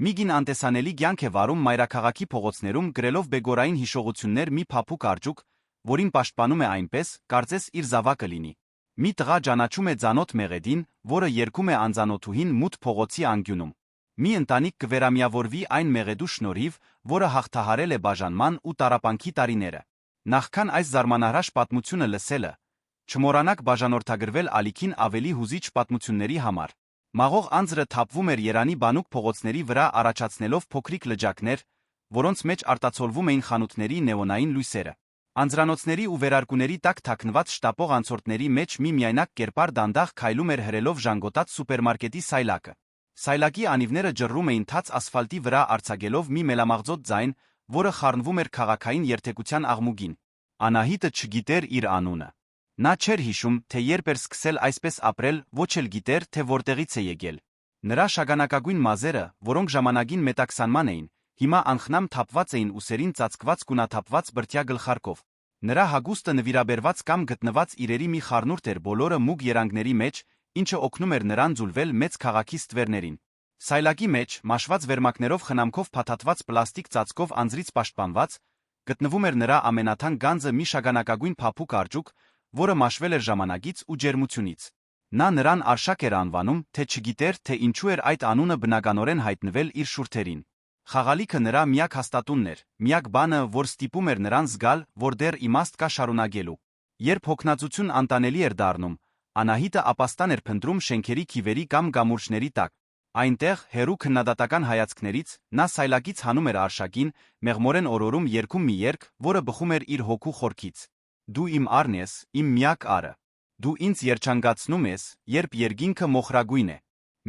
Միգին անտեսանելի կյանք է վարում մայրաքաղաքի փողոցներում գրելով բեգորային հիշողություններ մի փափուկ արջուկ, որին պաշտպանում է այնպես, կարծես իր զավակը լինի։ Մի տղա ճանաչում է ծանոթ մեղեդին, որը երգում է անծանոթուհին մութ փողոցի անկյունում։ Մի ընտանիք կվերամիավորվի այն մեղեդու շնորհիվ, որը հաղթահարել է բաժանման ու տառապանքի տարիները։ Նախքան այս զարմանահրաշ պատմությունը լսելը, չմոռանաք բաժանորդագրվել ալիքին ավելի հուզիչ պատմությունների համար։ Մաղող անձրը թափվում էր Երանի բանուկ փողոցների վրա առաջացնելով փոքրիկ լճակներ, որոնց մեջ արտացոլվում էին խանութների նեոնային լույսերը։ Անձրանոցների ու վերարկուների տակ թաքնված շտապող անցորդների մեջ մի միայնակ կերպար դանդաղ քայլում էր հրելով ժանգոտած սուպերմարկետի սայլակը։ Սայլակի անիվները ջռում էին թաց ասֆալտի վրա արձակելով մի մելամաղձոտ ձայն, որը խառնվում էր քաղաքային երթեկության աղմուկին։ Անահիտը չգիտեր իր անունը։ Նա չէր հիշում, թե երբ էր սկսել այսպես ապրել, ոչ էլ գիտեր, թե որտեղից է եկել։ Նրա շագանակագույն մազերը, որոնք ժամանակին մետաքսանման էին, հիմա անխնամ թափված էին ուսերին ծածկված գունաթափված բրդյա գլխարկով։ Նրա հագուստը նվիրաբերված կամ գտնված իրերի մի խառնուրդ էր բոլորը մուգ երանգների մեջ, ինչը օգնում էր նրան ձուլվել մեծ քաղաքի ստվերներին։ Սայլակի մեջ, մաշված վերմակներով խնամքով փաթաթված պլաստիկ ծածկով անձրից պաշտպանված, գտնվում էր նրա ամենաթանկ գանձը մի շագանակագույն փափուկ արջուկ, որը մաշվել էր ժամանակից ու ջերմությունից։ Նա նրան Արշակ էր անվանում, թե չգիտեր, թե ինչու էր այդ անունը բնականորեն հայտնվել իր շուրթերին։ Խաղալիքը նրա միակ հաստատունն էր, միակ բանը, որ ստիպում էր նրան զգալ, որ դեռ իմաստ կա շարունակելու։ Երբ հոգնածություն անտանելի էր դառնում, Անահիտը ապաստան էր փնտրում շենքերի քիվերի կամ գամուրջների տակ։ Այնտեղ, հեռու քննադատական հայացքներից, նա սայլակից հանում էր Արշակին, մեղմորեն օրորում երգում մի երգ, որը բխում էր իր հոգու խորքից։ Դու իմ առն ես, իմ միակ առը։ Դու ինձ երջանկացնում ես, երբ երկինքը մոխրագույն է։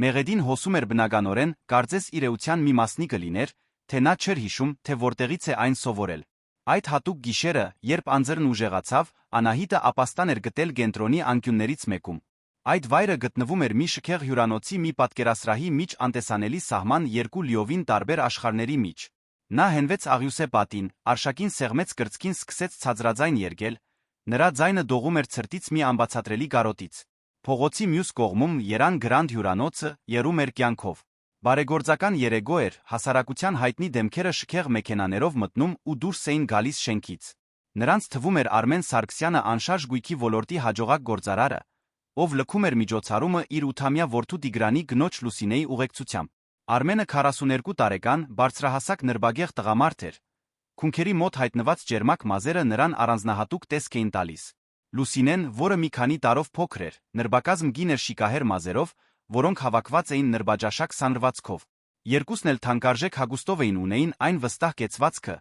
Մեղեդին հոսում էր բնականորեն, կարծես իր էության մի մասնիկը լիներ, թե նա չէր հիշում, թե որտեղից է այն սովորել։ Այդ հատուկ գիշերը, երբ անձրն ուժեղացավ, Անահիտը ապաստան էր գտել կենտրոնի անկյուններից մեկում։ Այդ վայրը գտնվում էր մի շքեղ հյուրանոցի մի պատկերասրահի միջ անտեսանելի սահման երկու լիովին տարբեր աշխարհների միջ։ Նա հենվեց աղյուսե պատին, Արշակին սեղմեց կրծքին, սկսեց ցածրաձայն երգել, նրա ձայնը դողում էր ցրտից մի անբացատրելի կարոտից։ Փողոցի մյուս կողմում Երան Գրանդ հյուրանոցը եռում էր կյանքով։ Բարեգործական երեկո էր, հասարակության հայտնի դեմքերը շքեղ մեքենաներով մտնում ու դուրս էին գալիս շենքից։ Նրանց թվում էր Արմեն Սարգսյանը, անշարժ գույքի ոլորտի հաջողակ գործարարը, ով լքում էր միջոցառումը իր 8-ամյա որդու Տիգրանի գնոջ Լուսինեի ուղեկցությամբ։ Արմենը 42 տարեկան, բարձրահասակ նրբագեղ տղամարդ էր։ Քունքերի մոտ հայտնված ջերմակ մազերը նրան առանձնահատուկ տեսք էին տալիս։ Լուսինեն, որը մի քանի տարով փոքր էր, նրբակազմ կին էր շիկահեր մազերով, որոնք հավաքված էին նրբաջաշակ սանրվածքով։ Երկուսն էլ թանկարժեք հագուստով ունեին այն վստահ կեցվածքը,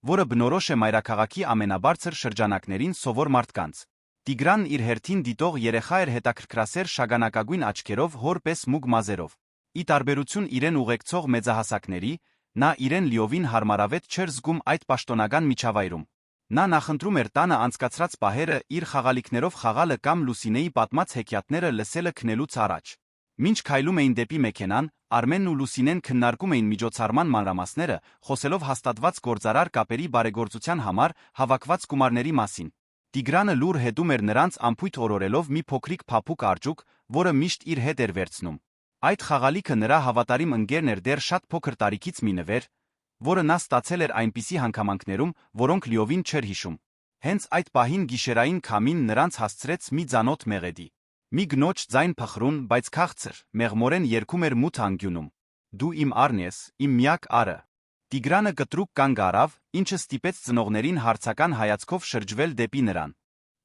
որը բնորոշ է մայրաքաղաքի ամենաբարձր շրջանակներին սովոր մարդկանց։ Տիգրանն իր հերթին դիտող երեխա էր հետաքրքրասեր շագանակագույն աչքերով, հոր պես մուգ մազերով։ Ի տարբերություն իրեն ուղեկցող մեծահասակների, նա իրեն լիովին հարմարավետ չէր զգում այդ պաշտոնական միջավայրում։ Նա նախընտրում էր տանը անցկացրած պահերը իր խաղալիքներով խաղալը կամ Լուսինեի պատմած հեքիաթները լսելը քնելուց առաջ։ Մինչ քայլում էին դեպի մեքենան, Արմենն ու Լուսինեն քննարկում էին միջոցառման մանրամասները, խոսելով հաստատված գործարար կապերի բարեգործության համար հավաքված գումարների մասին։ Տիգրանը լուր հետում էր նրանց անփույթ օրորելով մի փոքրիկ փափուկ արջուկ, որը միշտ իր հետ էր վերցնում։ Այդ խաղալիքը նրա հավատարիմ ընկերն էր դեռ շատ փոքր տարիքից մի նվեր, որը նա ստացել էր այնպիսի հանգամանքներում, որոնք լիովին չէր հիշում։ Հենց այդ պահին գիշերային քամին նրանց հասցրեց մի ծանոթ մեղեդի։ Մի գնոջ ձայն փխրուն, բայց քաղցր, մեղմորեն երգում էր մութ անկյունում։ Դու իմ առն ես, իմ միակ առը։ Տիգրանը կտրուկ կանգ առավ, ինչը ստիպեց ծնողներին հարցական հայացքով շրջվել դեպի նրան։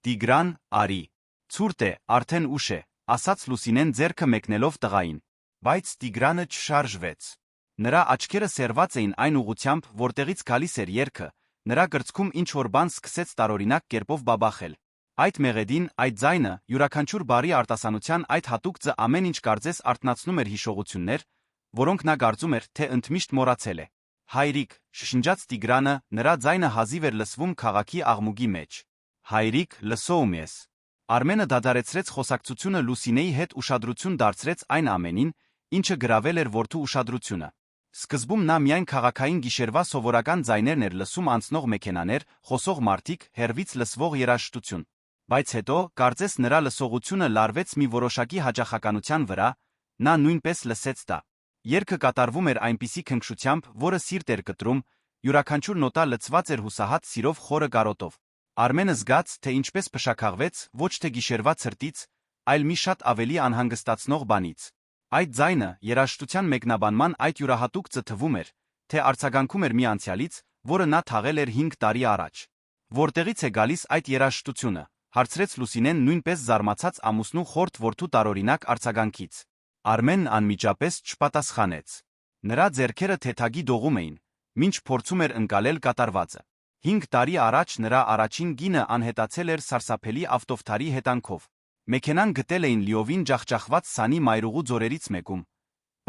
Տիգրան, արի։ Ցուրտ է, արդեն ուշ է, ասաց Լուսինեն ձեռքը մեկնելով տղային։ Բայց Տիգրանը չշարժվեց։ Նրա աչքերը սերված էին այն ուղությամբ, որտեղից գալիս էր երգը, նրա կրծքում ինչ-որ բան սկսեց տարօրինակ կերպով բաբախել։ Այդ մեղեդին, այդ ձայնը, յուրաքանչյուր բառի արտասանության այդ հատուկ ձը ամեն ինչ կարծես արթնացնում էր հիշողություններ, որոնք նա կարծում էր, թե ընդմիշտ մոռացել է։ Հայրիկ, շշնջաց Տիգրանը, նրա ձայնը հազիվ էր լսվում քաղաքի աղմուկի մեջ։ Հայրիկ, լսում ես։ Արմենը դադարեցրեց խոսակցությունը, Լուսինեի հետ ուշադրություն դարձրեց այն ամենին, ինչը գրավել էր որդու ուշադրությունը։ Սկզբում նա միայն քաղաքային գիշերվա սովորական ձայներն էր լսում, անցնող մեքենաներ, խոսող մարդիկ, հեռվից լսվող երաժշտություն։ Բայց հետո, կարծես նրա լսողությունը լարվեց մի որոշակի հաճախականության վրա, նա նույնպես լսեց դա։ Երգը կատարվում էր այնպիսի քնքշությամբ, որը սիրտ էր կտրում, յուրաքանչյուր նոտա լցված էր հուսահատ սիրով խորը կարոտով։ Արմենը զգաց, թե ինչպես փշաքաղվեց ոչ թե գիշերվա ցրտից, այլ մի շատ ավելի անհանգստացնող բանից։ Այդ ձայնը երաժշտության մեկնաբանման այդ յուրահատուկ ծթվում էր, թե արձագանքում էր մի անցյալից, որը նա թաղել էր 5 տարի առաջ։ Որտեղից է գալիս այդ երաժշտությունը, հարցրեց Լուսինեն նույնպես զարմացած ամուսնու խորթ որդու տարօրինակ արձագանքից։ Արմենն անմիջապես չպատասխանեց։ Նրա ձեռքերը թեթագի դողում էին, մինչ փորձում էր ընկալել կատարվածը։ 5 տարի առաջ նրա առաջին գինը անհետացել էր սարսափելի ավտովթարի հետանքով։ Մեքենան գտել էին լիովին ջախջախված Սանի մայրուղու ձորերից մեկում,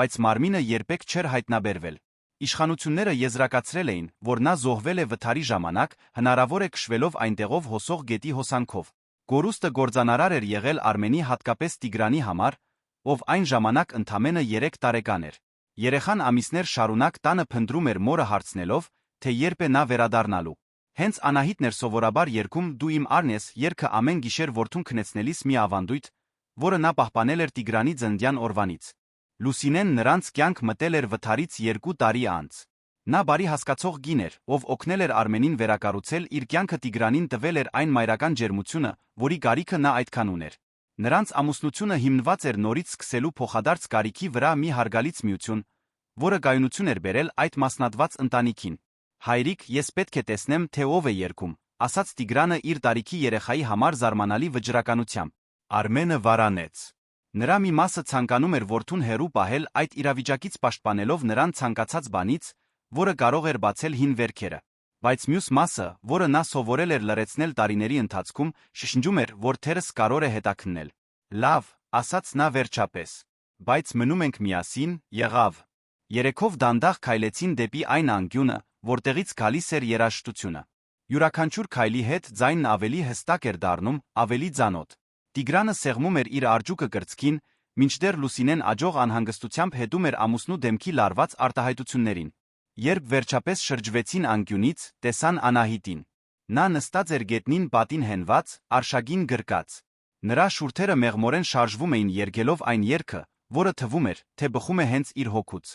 բայց մարմինը երբեք չէր հայտնաբերվել։ Իշխանությունները եզրակացրել էին, որ նա զոհվել է վթարի ժամանակ, հնարավոր է քշվելով այնտեղով հոսող գետի հոսանքով։ Գորուստը գործանարար էր եղել Արմենի հատկապես Տիգրանի համար, ով այն ժամանակ ընդամենը 3 տարեկան էր։ Երեխան ամիսներ շարունակ տանը փնտրում էր մորը հարցնելով, թե երբ է նա վերադառնալու։ Հենց Անահիտն էր սովորաբար երգում «Դու իմ արն ես» երգը ամեն գիշեր որդուն քնեցնելիս մի ավանդույթ, որը նա պահպանել էր Տիգրանի ծննդյան օրվանից։ Լուսինեն նրանց կյանք մտել էր վթարից 2 տարի անց։ Նա բարի հասկացող կին էր, ով օգնել էր Արմենին վերակառուցել իր կյանքը Տիգրանին տվել էր այն մայրական ջերմությունը, որի կարիքը նա այդքան ուներ։ Նրանց ամուսնությունը հիմնված էր նորից սկսելու փոխադարձ կարիքի վրա մի հարգալից միություն, որը գայունություն էր բերել այդ մասնատված ընտանիքին։ Հայրիկ, ես պետք է տեսնեմ, թե ով է երգում, ասաց Տիգրանը իր տարիքի երեխայի համար զարմանալի վճռականությամբ։ Արմենը վարանեց։ Նրա մի մասը ցանկանում էր որդուն հեռու պահել այդ իրավիճակից պաշտպանելով նրան ցանկացած բանից, որը կարող էր բացել հին վերքերը։ Բայց մյուս մասը, որը նա սովորել էր լրացնել տարիների ընթացքում, շշնջում էր, որ թերս կարող է հետաքննել։ Լավ, ասաց նա վերջապես։ Բայց մնում ենք միասին, եղավ։ Երեքով դանդաղ քայլեցին դեպի այն անկյունը, որտեղից գալիս էր երաժշտությունը։ Յուրաքանչյուր քայլի հետ ձայնն ավելի հստակ էր դառնում, ավելի ծանոթ։ Տիգրանը սեղմում էր իր արջուկը կրծքին, մինչդեռ Լուսինեն աջող անհանգստությամբ հետում էր ամուսնու դեմքի լարված արտահայտություններին։ Երբ վերջապես շրջվեցին անկյունից, տեսան Անահիտին։ Նա նստած էր գետնին պատին հենված, արշագին գրկած։ Նրա շուրթերը մեղմորեն շարժվում էին երգելով այն երգը, որը թվում էր, թե բխում է հենց իր հոգուց։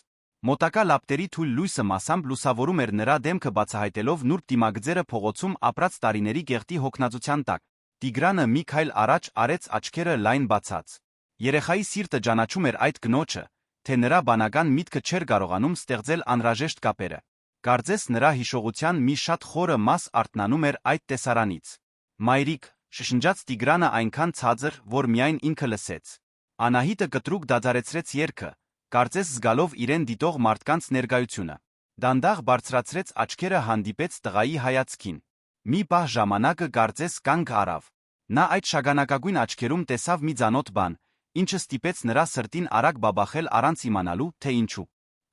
Մոտակա լապտերի թույլ լույսը մասամբ լուսավորում էր նրա դեմքը բացահայտելով նուրբ դիմագծերը փողոցում ապրած տարիների գեղտի հոգնածության տակ։ Տիգրանը մի քայլ առաջ արեց աչքերը լայն բացած։ Երեխայի սիրտը ճանաչում էր այդ կնոջը, թե նրա բանական միտքը չէր կարողանում ստեղծել անհրաժեշտ կապերը։ Կարծես նրա հիշողության մի շատ խորը մաս արթնանում էր այդ տեսարանից։ Մայրիկ, շշնջաց Տիգրանը այնքան ցածր, որ միայն ինքը լսեց։ Անահիտը կտրուկ դադարեցրեց երգը, կարծես զգալով իրեն դիտող մարդկանց ներկայությունը։ Դանդաղ բարձրացրեց աչքերը հանդիպեց տղայի հայացքին։ Մի պահ ժամանակը կարծես կանգ առավ։ Նա այդ շագանակագույն աչքերում տեսավ մի ծանոթ բան, ինչը ստիպեց նրա սրտին արագ բաբախել առանց իմանալու, թե ինչու։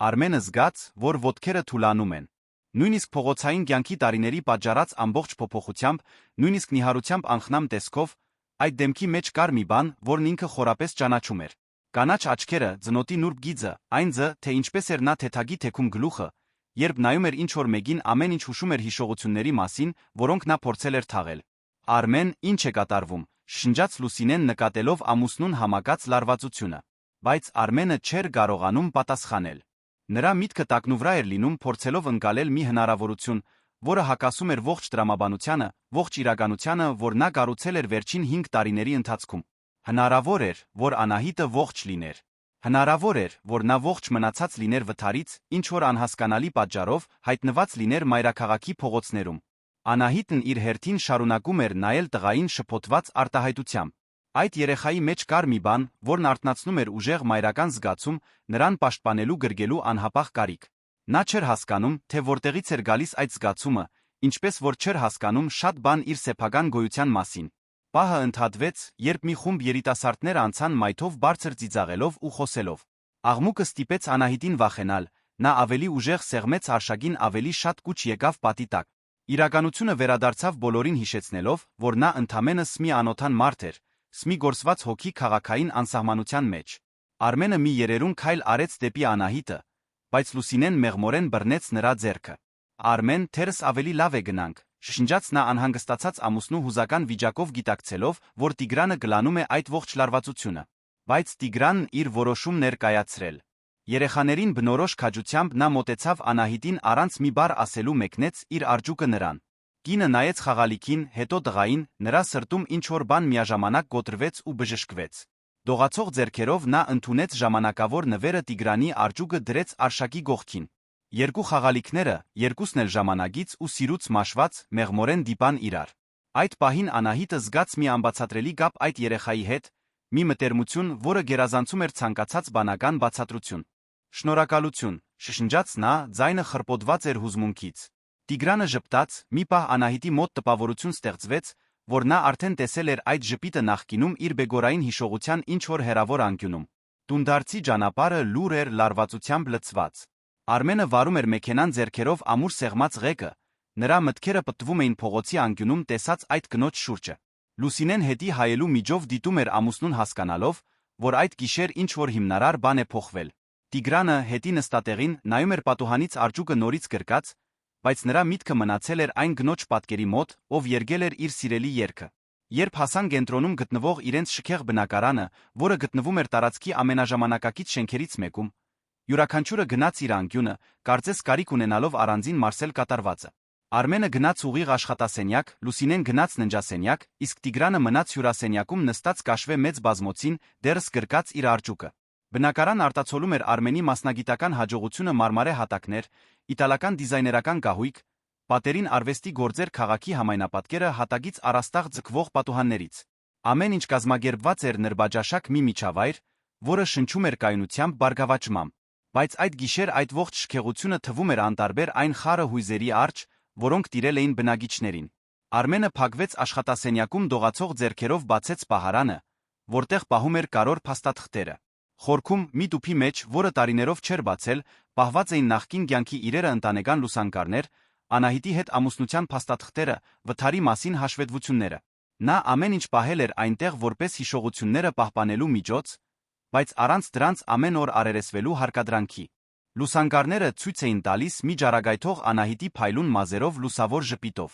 Արմենը զգաց, որ ոտքերը թուլանում են։ Նույնիսկ փողոցային կյանքի տարիների պատճառած ամբողջ փոփոխությամբ, նույնիսկ նիհարությամբ անխնամ տեսքով, այդ դեմքի մեջ կար մի բան, որն ինքը խորապես ճանաչում էր։ Կանաչ աչքերը, ծնոտի նուրբ գիծը, այն ձը, թե ինչպես էր նա թեթագի թեքում գլուխը, երբ նայում էր ինչ-որ մեկին ամեն ինչ հուշում էր հիշողությունների մասին, որոնք նա փորձել էր թաղել։ Արմեն, ինչ է կատարվում, շշնջաց Լուսինեն նկատելով ամուսնուն համակած լարվածությունը։ Բայց Արմենը չէր կարողանում պատասխանել։ Նրա միտքը տակնուվրա էր լինում փորձելով ընկալել մի հնարավորություն, որը հակասում էր ողջ տրամաբանությանը, ողջ իրականությանը, որ նա կառուցել էր վերջին 5 տարիների ընթացքում։ Հնարավոր էր, որ Անահիտը ողջ լիներ։ Հնարավոր էր, որ նա ողջ մնացած լիներ վթարից, ինչ-որ անհասկանալի պատճառով հայտնված լիներ մայրաքաղաքի փողոցներում։ Անահիտն իր հերթին շարունակում էր նայել տղային շփոթված արտահայտությամբ։ Այդ երեխայի մեջ կար մի բան, որն արթնացնում էր ուժեղ մայրական զգացում, նրան պաշտպանելու գրգելու անհապաղ կարիք։ Նա չէր հասկանում, թե որտեղից էր գալիս այդ զգացումը, ինչպես որ չէր հասկանում շատ բան իր սեփական գոյության մասին։ Պահը ընդհատվեց, երբ մի խումբ երիտասարդներ անցան մայթով բարձր ծիծաղելով ու խոսելով։ Աղմուկը ստիպեց Անահիտին վախենալ, նա ավելի ուժեղ սեղմեց արշագին, ավելի շատ կուչ եկավ պատի տակ։ Իրականությունը վերադարձավ բոլորին հիշեցնելով, որ նա ընդամենը մի անօթան մարդ էր, մի գործված հոգի քաղաքային անսահմանության մեջ։ Արմենը մի երերուն քայլ արեց դեպի Անահիտը, բայց Լուսինեն մեղմորեն բռնեց նրա ձեռքը։ Արմեն, թերս ավելի լավ է գնանք, շշնջաց նա անհանգստացած ամուսնու հուզական վիճակով գիտակցելով, որ Տիգրանը գլանում է այդ ողջ լարվածությունը։ Բայց Տիգրանն իր որոշումն էր կայացրել։ Երեխաներին բնորոշ քաջությամբ նա մոտեցավ Անահիտին առանց մի բառ ասելու մեկնեց իր արջուկը նրան։ Կինը նայեց խաղալիքին, հետո տղային, նրա սրտում ինչ-որ բան միաժամանակ կոտրվեց ու բժշկվեց։ Դողացող ձեռքերով նա ընդունեց ժամանակավոր նվերը Տիգրանի արջուկը դրեց Արշակի գողքին։ Երկու խաղալիքները, երկուսն էլ ժամանակից ու սիրուց մաշված, մեղմորեն դիպան իրար։ Այդ պահին Անահիտը զգաց մի անբացատրելի կապ այդ երեխայի հետ, մի մտերմություն, որը գերազանցում էր ցանկացած բանական բացատրություն։ Շնորհակալություն, շշնջաց նա, ձայնը խռպոտված էր հուզմունքից։ Տիգրանը ժպտաց, մի պահ Անահիտի մոտ տպավորություն ստեղծվեց, որ նա արդեն տեսել էր այդ ժպիտը նախկինում իր բեգորային հիշողության ինչ-որ հեռավոր անկյունում։ Տունդարձի ճանապարհը լուր էր լարվածությամբ լցված։ Արմենը վարում էր մեքենան ձեռքերով ամուր սեղմած ղեկը, նրա մտքերը պտտվում էին փողոցի անկյունում տեսած այդ կնոջ շուրջը։ Լուսինեն հետի հայելու միջով դիտում էր ամուսնուն հասկանալով, որ այդ գիշեր ինչ-որ հիմնարար բան է փոխվել։ Տիգրանը հետի նստատեղին նայում էր պատուհանից արջուկը նորից գրկած, բայց նրա միտքը մնացել էր այն գնոջ պատկերի մոտ, ով երգել էր իր սիրելի երգը։ Երբ հասան կենտրոնում գտնվող իրենց շքեղ բնակարանը, որը գտնվում էր տարածքի ամենաժամանակակից շենքերից մեկում, յուրաքանչյուրը գնաց իր անկյունը, կարծես կարիք ունենալով առանձին մարսել կատարվածը։ Արմենը գնաց ուղիղ աշխատասենյակ, Լուսինեն գնաց ննջասենյակ, իսկ Տիգրանը մնաց հյուրասենյակում նստած կաշվե մեծ բազմոցին, դեռս գրկած իր արջուկը։ Բնակարան արտացոլում էր Արմենի մասնագիտական հաջողությունը մարմարե հատակներ, իտալական դիզայներական կահույք, պատերին արվեստի գործեր քաղաքի համայնապատկերը հատակից առաստաղ ձգվող պատուհաններից։ Ամեն ինչ կազմակերպված էր նրբաջաշակ մի միջավայր, որը շնչում էր կայունությամբ բարգավաճմամբ։ Բայց այդ գիշեր այդ ողջ շքեղությունը թվում էր անտարբեր այն խառը հույզերի առջ, որոնք տիրել էին բնակիչներին։ Արմենը փակվեց աշխատասենյակում դողացող ձեռքերով բացեց պահարանը, որտեղ պահում էր կարոր փաստաթղթերը։ Խորքում մի տուփի մեջ, որը տարիներով չէր բացել, պահված էին նախկին կյանքի իրերը ընտանեկան լուսանկարներ, Անահիտի հետ ամուսնության փաստաթղթերը, վթարի մասին հաշվետվությունները։ Նա ամեն ինչ պահել էր այնտեղ որպես հիշողությունները պահպանելու միջոց, բայց առանց դրանց ամեն օր արերեսվելու հարկադրանքի։ Լուսանկարները ցույց էին տալիս մի ջարագայթող Անահիտի փայլուն մազերով լուսավոր ժպիտով։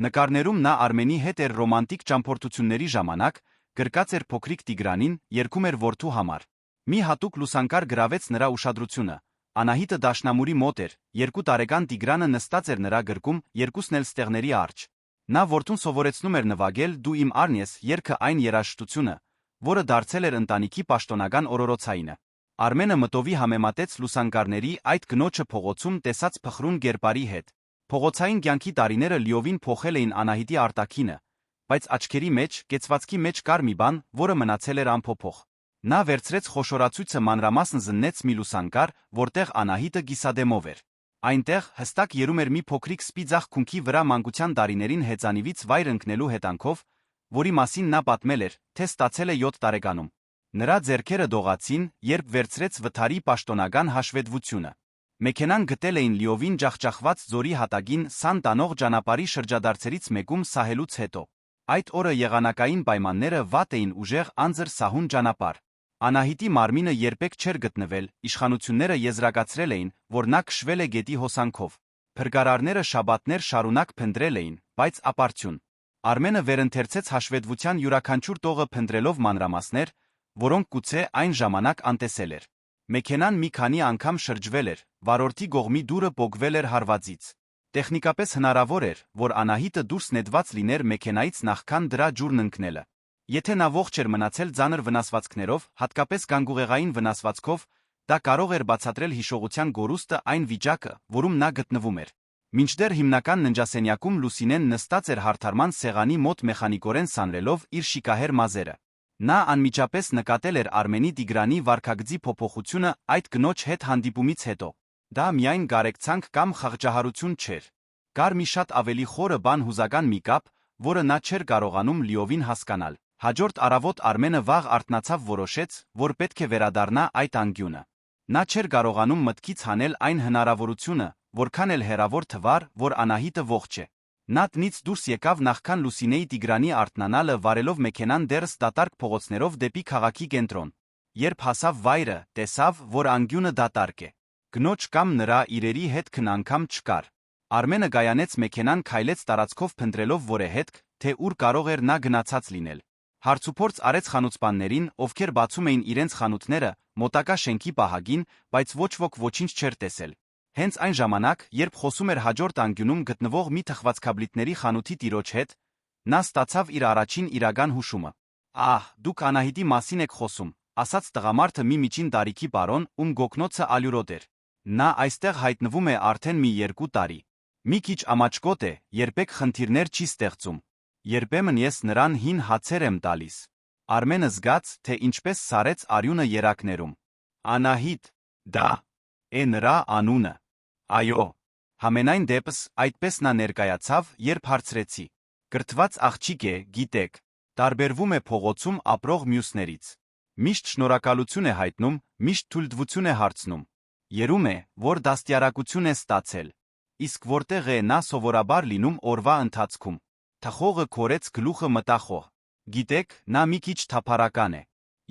Նկարներում նա Արմենի հետ էր ռոմանտիկ ճամփորդությունների ժամանակ, գրկած էր փոքրիկ Տիգրանին, երգում էր որդու համար։ Մի հատուկ լուսանկար գրավեց նրա ուշադրությունը։ Անահիտը դաշնամուրի մոտ էր, 2 տարեկան Տիգրանը նստած էր նրա գրկում, երկուսն էլ ստեղների առջ։ Նա որդուն սովորեցնում էր նվագել «Դու իմ առն ես» երգը այն երաժշտությունը, որը դարձել էր ընտանիքի պաշտոնական օրորոցայինը։ Արմենը մտովի համեմատեց լուսանկարների այդ կնոջը փողոցում տեսած փխրուն կերպարի հետ։ Փողոցային կյանքի տարիները լիովին փոխել էին Անահիտի արտաքինը, բայց աչքերի մեջ, կեցվածքի մեջ կար մի բան, որը մնացել էր անփոփոխ։ Նա վերցրեց խոշորացույցը մանրամասն զննեց մի լուսանկար, որտեղ Անահիտը կիսադեմով էր։ Այնտեղ հստակ երում էր մի փոքրիկ սպիծաղ քունքի վրա մանկության տարիներին հեծանիվից վայր ընկնելու հետանքով, որի մասին նա պատմել էր, թե ստացել է 7 տարեկանում։ Նրա ձեռքերը դողացին, երբ վերցրեց վթարի պաշտոնական հաշվետվությունը։ Մեքենան գտել էին լիովին ջախջախված ձորի հատակին Սան տանող ճանապարհի շրջադարձերից մեկում սահելուց հետո։ Այդ օրը եղանակային պայմանները վատ էին ուժեղ անձր սահուն ճանապարհ։ Անահիտի մարմինը երբեք չէր գտնվել, իշխանությունները եզրակացրել էին, որ նա քշվել է գետի հոսանքով։ Փրկարարները շաբաթներ շարունակ փնտրել էին, բայց ապարդյուն։ Արմենը վերընթերցեց հաշվետվության յուրաքանչյուր տողը փնտրելով մանրամասներ, որոնք գուցե այն ժամանակ անտեսել էր։ Մեքենան մի քանի անգամ շրջվել էր, վարորդի կողմի դուռը պոկվել էր հարվածից։ Տեխնիկապես հնարավոր էր, որ Անահիտը դուրս նետված լիներ մեքենայից նախքան դրա ջուրն ընկնելը։ Եթե նա ողջ էր մնացել ծանր վնասվածքներով, հատկապես գանգուղեղային վնասվածքով, դա կարող էր բացատրել հիշողության գորուստը այն վիճակը, որում նա գտնվում էր։ Մինչդեռ հիմնական ննջասենյակում Լուսինեն նստած էր հարթարման սեղանի մոտ մեխանիկորեն սանրելով իր շիկահեր մազերը։ Նա անմիջապես նկատել էր Արմենի Տիգրանի վարքագծի փոփոխությունը այդ կնոջ հետ հանդիպումից հետո։ Դա միայն գարեկցանք կամ խղճահարություն չէր։ Կար մի շատ ավելի խորը բան հուզական մի կապ, որը նա չէր կարողանում լիովին հասկանալ։ Հաջորդ առավոտ Արմենը վաղ արթնացավ որոշեց, որ պետք է վերադառնա այդ անկյունը։ Նա չէր կարողանում մտքից հանել այն հնարավորությունը, որքան էլ հեռավոր թվար, որ Անահիտը ողջ է։ Նա տնից դուրս եկավ նախքան Լուսինեի Տիգրանի արթնանալը վարելով մեքենան դեռս դատարկ փողոցներով դեպի քաղաքի կենտրոն։ Երբ հասավ վայրը, տեսավ, որ անկյունը դատարկ է։ Կնոջ կամ նրա իրերի հետքն անգամ չկար։ Արմենը գայանեց մեքենան քայլեց տարածքով փնտրելով որե հետք, թե ուր կարող էր նա գնացած լինել։ Հարցուփորձ արեց խանութսպաններին, ովքեր բացում էին իրենց խանութները, մոտակա շենքի պահագին, բայց ոչ ոք ոչինչ չէր տեսել։ Հենց այն ժամանակ, երբ խոսում էր հաջորդ անկյունում գտնվող մի թխվածքաբլիթների խանութի տիրոջ հետ, նա ստացավ իր առաջին իրական հուշումը։ «Ահ, դուք Անահիտի մասին եք խոսում», ասաց տղամարդը մի միջին տարիքի պարոն, ում գոգնոցը ալյուրոտ էր։ Նա այստեղ հայտնվում է արդեն մի 2 տարի։ Մի քիչ ամաչկոտ է, երբեք խնդիրներ չի ստեղծում։ Երբեմն ես նրան հին հացեր եմ տալիս։ Արմենը զգաց, թե ինչպես սարեց արյունը երակներում։ Անահիտ, դա է նրա անունը։ Այո։ Համենայն դեպս այդպես նա ներկայացավ, երբ հարցրեցի։ Կրթված աղջիկ է, գիտեք, տարբերվում է փողոցում ապրող մյուսներից։ Միշտ շնորհակալություն է հայտնում, միշտ թույլտվություն է հարցնում։ Երում է, որ դաստիարակություն է ստացել։ Իսկ որտեղ է նա սովորաբար լինում օրվա ընթացքում։ Թխողը քորեց գլուխը մտախոհ։ Գիտեք, նա մի քիչ թափառական է։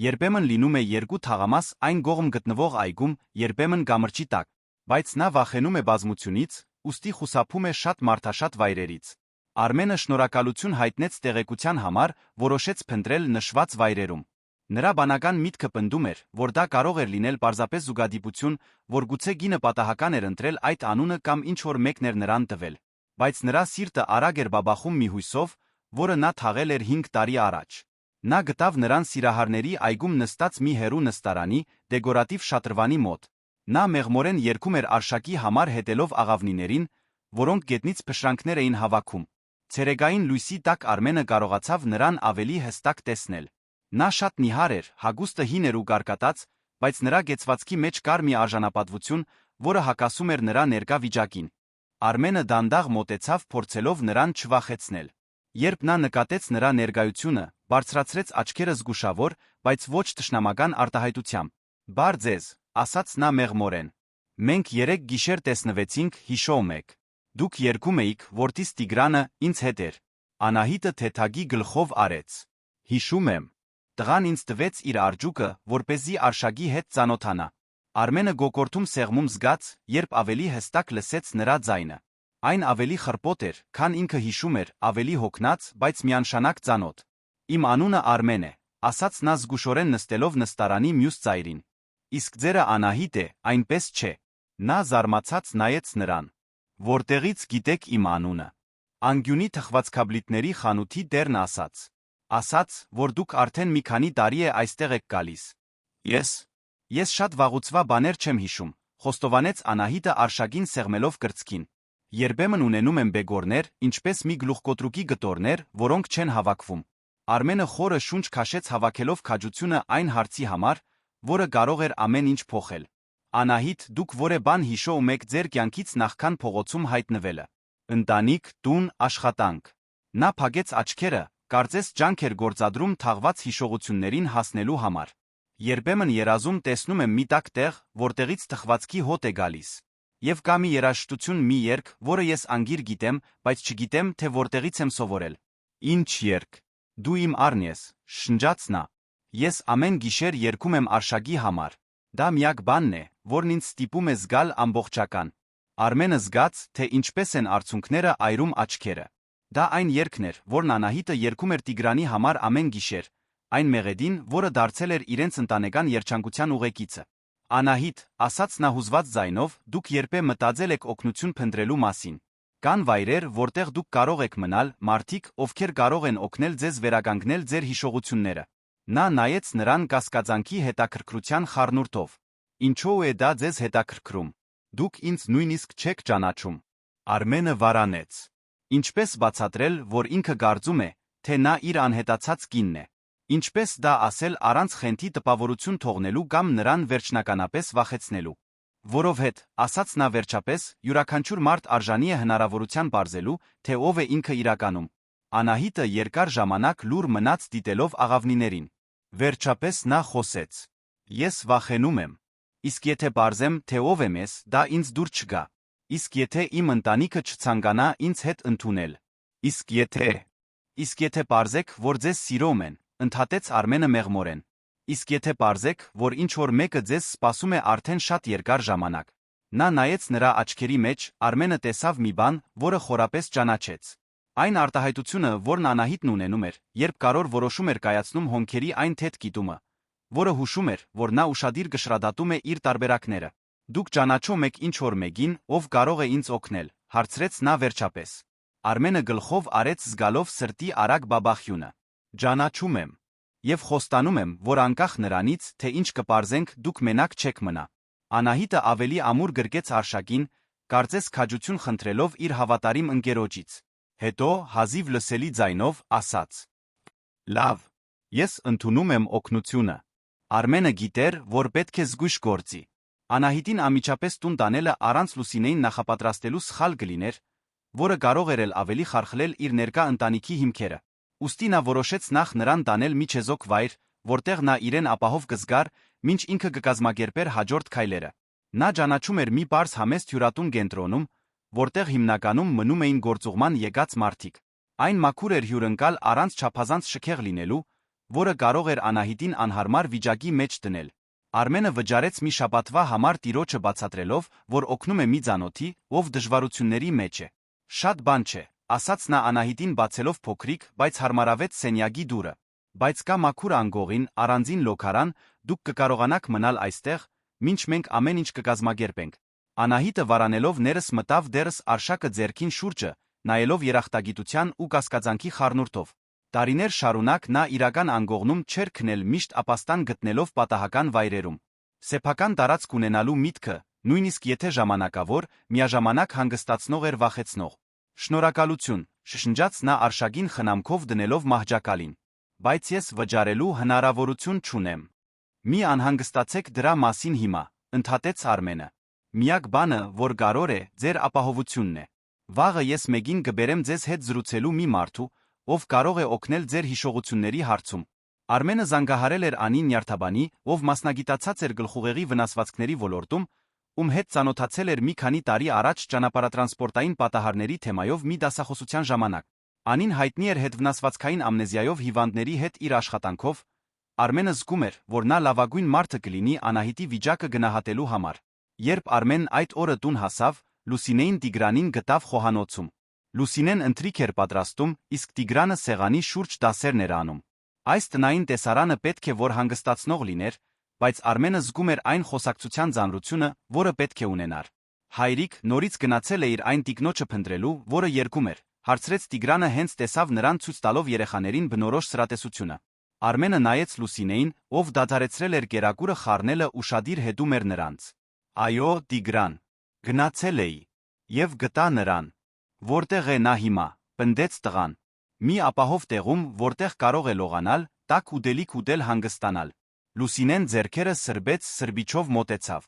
Երբեմն լինում է 2 թաղամաս այն կողմ գտնվող այգում, երբեմն կամրջի տակ, բայց նա վախենում է բազմությունից, ուստի խուսափում է շատ մարդաշատ վայրերից։ Արմենը շնորհակալություն հայտնեց տեղեկության համար, որոշեց փնտրել նշված վայրերում։ Նրա բանական միտքը պնդում էր, որ դա կարող էր լինել պարզապես զուգադիպություն, որ գուցե կինը պատահական էր ընտրել այդ անունը կամ ինչ-որ մեկն էր նրան տվել։ Բայց նրա սիրտը արագ էր բաբախում մի հույսով, որը նա թաղել էր 5 տարի առաջ։ Նա գտավ նրան Սիրահարների այգում նստած մի հեռու նստարանի, դեկորատիվ շատրվանի մոտ։ Նա մեղմորեն երգում էր արշակի համար հետելով աղավնիներին, որոնք գետնից փշրանքներ էին հավաքում։ Ցերեկային լույսի տակ Արմենը կարողացավ նրան ավելի հստակ տեսնել։ Նա շատ նիհար էր, հագուստը հին էր ու կարկատած, բայց նրա գեցվածքի մեջ կար մի արժանապատվություն, որը հակասում էր նրա ներկա վիճակին։ Արմենը դանդաղ մոտեցավ, փորձելով նրան չվախեցնել։ Երբ նա նկատեց նրա ներկայությունը, բարձրացրեց աչքերը զգուշավոր, բայց ոչ թշնամական արտահայտությամբ։ «Բար ձեզ», ասաց նա մեղմորեն։ «Մենք 3 գիշեր տեսնվեցինք, հիշում եք։ Դուք երգում էիք, որդիս Տիգրանը ինձ հետ էր»։ Անահիտը թեթագի գլխով արեց։ «Հիշում եմ»։ Տղան ինձ տվեց իր արջուկը, որպեսզի արշակի հետ ծանոթանա։ Արմենը գոկորթում սեղմում զգաց, երբ ավելի հստակ լսեց նրա ձայնը։ Այն ավելի խռպոտ էր, քան ինքը հիշում էր, ավելի հոգնած, բայց միանշանակ ծանոթ։ «Իմ անունը Արմեն է», ասաց նա զգուշորեն նստելով նստարանի մյուս ծայրին։ «Իսկ ձերը Անահիտ է, այնպես չէ»։ Նա զարմացած նայեց նրան։ «Որտեղից գիտեք իմ անունը»։ Անկյունի թխվածքաբլիթների խանութի տերն ասաց։ Ասաց, որ դուք արդեն մի քանի տարի է այստեղ եք գալիս։ Ես շատ վաղուցվա բաներ չեմ հիշում, խոստովանեց Անահիտը արշակին սեղմելով կրծքին։ Երբեմն ունենում եմ բեգորներ, ինչպես մի գլուխկոտրուկի գտորներ, որոնք չեն հավաքվում։ Արմենը խորը շունչ քաշեց հավաքելով քաջությունը այն հարցի համար, որը կարող էր ամեն ինչ փոխել։ Անահիտ, դուք որե բան հիշում եք ձեր կյանքից նախքան փողոցում հայտնվելը։ Ընտանիք, տուն, աշխատանք։ Նա փակեց աչքերը, կարծես ջանք էր գործադրում թաղված հիշողություններին հասնելու համար։ Երբեմն երազում տեսնում եմ մի տաք տեղ, որտեղից թխվածքի հոտ է գալիս։ Եվ կա մի երաժշտություն, մի երգ, որը ես անգիր գիտեմ, բայց չգիտեմ, թե որտեղից եմ սովորել։ Ինչ երգ։ Դու իմ առն ես, շնջաց նա։ Ես ամեն գիշեր երգում եմ արշակի համար։ Դա միակ բանն է, որն ինձ ստիպում է զգալ ամբողջական։ Արմենը զգաց, թե ինչպես են արցունքները այրում աչքերը։ Դա այն երգն էր, որն Անահիտը երգում էր Տիգրանի համար ամեն գիշեր, այն մեղեդին, որը դարձել էր իրենց ընտանեկան երջանկության ուղեկիցը։ Անահիտ, ասաց նա հուզված ձայնով, դուք երբե մտածել եք օգնություն փնտրելու մասին։ Կան վայրեր, որտեղ դուք կարող եք մնալ, մարդիկ, ովքեր կարող են օգնել ձեզ վերականգնել ձեր հիշողությունները։ Նա նայեց նրան կասկածանքի հետաքրքրության խառնուրդով։ Ինչու է դա ձեզ հետաքրքրում։ Դուք ինձ նույնիսկ չեք ճանաչում։ Արմենը վարանեց։ Ինչպես բացատրել, որ ինքը կարծում է, թե նա իր անհետացած կինն է։ Ինչպես դա ասել առանց խենթի տպավորություն թողնելու կամ նրան վերջնականապես վախեցնելու։ Որովհետ, ասաց նա վերջապես, յուրաքանչյուր մարդ արժանի է հնարավորության բարձելու, թե ով է ինքը իրականում։ Անահիտը երկար ժամանակ լուր մնաց դիտելով աղավնիներին։ Վերջապես նա խոսեց. Ես վախենում եմ։ Իսկ եթե բարձեմ, թե ով եմ ես, դա ինձ դուր չգա։ Իսկ եթե իմ ընտանիքը չցանկանա ինձ հետ ընդունել։ Իսկ եթե բարձեք, որ ձեզ սիրում են, ընդհատեց Արմենը մեղմորեն։ Իսկ եթե բարձեք, որ ինչ-որ մեկը ձեզ սպասում է արդեն շատ երկար ժամանակ։ Նա նայեց նրա աչքերի մեջ, Արմենը տեսավ մի բան, որը խորապես ճանաչեց։ Այն արտահայտությունը, որն Անահիտն ունենում էր, երբ կարոր որոշում էր կայացնում հոնքերի այն թեթ կիտումը, որը հուշում էր, որ նա ուշադիր գշրադատում է իր տարբերակները։ Դուք ճանաչում եք ինչ-որ մեկին, ով կարող է ինձ օգնել, հարցրեց նա վերջապես։ Արմենը գլխով արեց զգալով սրտի արագ բաբախյունը։ Ճանաչում եմ։ Եվ խոստանում եմ, որ անկախ նրանից, թե ինչ կպարզենք, դուք մենակ չեք մնա։ Անահիտը ավելի ամուր գրկեց Արշակին, կարծես քաջություն խնդրելով իր հավատարիմ ընկերոջից։ Հետո, հազիվ լսելի ձայնով, ասաց. Լավ, ես ընդունում եմ օգնությունը։ Արմենը գիտեր, որ պետք է զգույշ գործի։ Անահիտին անմիջապես տուն տանելը առանց Լուսինեին նախապատրաստելու սխալ կլիներ, որը կարող էր ավելի խարխլել իր ներկա ընտանիքի հիմքերը։ Ուստի նա որոշեց նախ նրան տանել մի չեզոք վայր, որտեղ նա իրեն ապահով կզգար, մինչ ինքը կկազմակերպեր հաջորդ քայլերը։ Նա ճանաչում էր մի պարզ համեստ հյուրատուն կենտրոնում, որտեղ հիմնականում մնում էին գործուղման եկած մարդիկ։ Այն մաքուր էր հյուրընկալ առանց չափազանց շքեղ լինելու, որը կարող էր Անահիտին անհարմար վիճակի մեջ դնել։ Արմենը վճարեց մի շաբաթվա համար տիրոջը բացատրելով, որ օգնում է մի ծանոթի, ով դժվարությունների մեջ է։ Շատ բան չէ, ասաց նա Անահիտին բացելով փոքրիկ, բայց հարմարավետ սենյակի դուռը։ Բայց կա մաքուր անգողին, առանձին լոքարան, դուք կկարողանաք մնալ այստեղ, մինչ մենք ամեն ինչ կկազմակերպենք։ Անահիտը վարանելով ներս մտավ դերս Արշակը ձեռքին շուրջը, նայելով երախտագիտության ու կասկածանքի խառնուրդով։ Տարիներ շարունակ նա իրական անգողնում չէր քնել միշտ ապաստան գտնելով պատահական վայրերում։ Սեփական տարածք ունենալու միտքը, նույնիսկ եթե ժամանակավոր, միաժամանակ հանգստացնող էր վախեցնող։ Շնորհակալություն, շշնջաց նա Արշակին խնամքով դնելով մահճակալին։ Բայց ես վճարելու հնարավորություն չունեմ։ Մի անհանգստացեք դրա մասին հիմա, ընդհատեց Արմենը։ Միակ բանը, որ կարող է, ձեր ապահովությունն է։ Վաղը ես մեկին կբերեմ ձեզ հետ զրուցելու մի մարդու, ով կարող է օգնել ձեր հիշողությունների հարցում։ Արմենը զանգահարել էր Անին Նյարդաբանի, ով մասնագիտացած էր գլխուղեղի վնասվածքների ոլորտում, ում հետ ծանոթացել էր մի քանի տարի առաջ ճանապարհատրանսպորտային պատահարների թեմայով մի դասախոսության ժամանակ։ Անին հայտնի էր հետվնասվածքային ամնեզիայով հիվանդների հետ իր աշխատանքով։ Արմենը զգում էր, որ նա լավագույն մարդը կլինի Անահիտի վիճակը գնահատելու համար։ Երբ Արմենն այդ օրը տուն հասավ, Լուսինեին Տիգրանին գտավ խոհանոցում։ Լուսինեն ընթրիք էր պատրաստում, իսկ Տիգրանը սեղանի շուրջ դասերն էր անում։ Այս տնային տեսարանը պետք է որ հանգստացնող լիներ, բայց Արմենը զգում էր այն խոսակցության ծանրությունը, որը պետք է ունենար։ Հայրիկ նորից գնացել է իր այն տիկնոջը փնտրելու, որը երգում էր, հարցրեց Տիգրանը հենց տեսավ նրան ցույց տալով երեխաներին բնորոշ սրատեսությունը։ Արմենը նայեց Լուսինեին, ով դադարեցրել էր կերակուրը խառնելը ու շադիր հետում էր նրանց։ Այո, Տիգրան, գնացել էի, եւ գտա նրան։ Որտեղ է նա հիմա, պնդեց տղան։ Մի ապահով տեղում, որտեղ կարող է լողանալ, տաք ուտելիք ուտել հանգստանալ։ Լուսինեն ձեռքերը սրբեց սրբիչով մոտեցավ։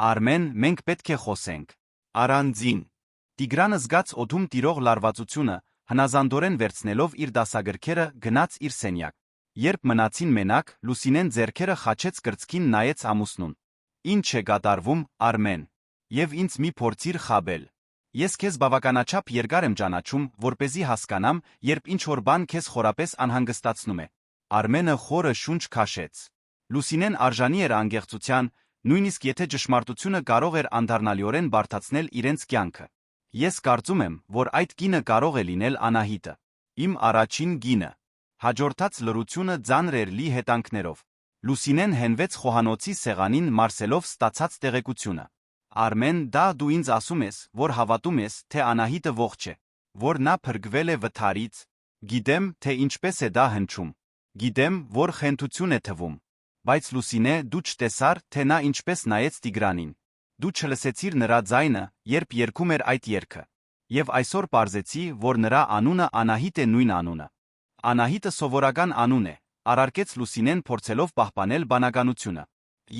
Արմեն, մենք պետք է խոսենք։ Առանձին։ Տիգրանը զգաց օդում տիրող լարվածությունը, հնազանդորեն վերցնելով իր դասագրքերը, գնաց իր սենյակ։ Երբ մնացին մենակ, Լուսինեն ձեռքերը խաչեց կրծքին նայեց ամուսնուն։ Ինչ է կատարվում, Արմեն։ Եվ ինձ մի փորձիր խաբել։ Ես քեզ բավականաչափ երկար եմ ճանաչում, որպեսզի հասկանամ, երբ ինչ-որ բան քեզ խորապես անհանգստացնում է։ Արմենը խորը շունչ քաշեց։ Լուսինեն արժանի էր անգեղծության, նույնիսկ եթե ճշմարտությունը կարող էր անդառնալիորեն բարդացնել իրենց կյանքը։ Ես կարծում եմ, որ այդ կինը կարող է լինել Անահիտը։ Իմ առաջին կինը։ Հաջորդած լռությունը ծանր էր լի հետանքներով։ Լուսինեն հենվեց խոհանոցի սեղանին մարսելով ստացած տեղեկությունը։ Արմեն, դա դու ինձ ասում ես, որ հավատում ես, թե Անահիտը ողջ է, որ նա փրկվել է վթարից։ Գիտեմ, թե ինչպես է դա հնչում։ Գիտեմ, որ խենթություն է թվում։ Բայց Լուսինե, դու չտեսար, թե նա ինչպես նայեց Տիգրանին։ Դու չլսեցիր նրա ձայնը, երբ երգում էր այդ երգը։ Եվ այսօր պարզեցի, որ նրա անունը Անահիտ է նույն անունը։ Անահիտը սովորական անուն է, առարկեց Լուսինեն փորձելով պահպանել բանականությունը։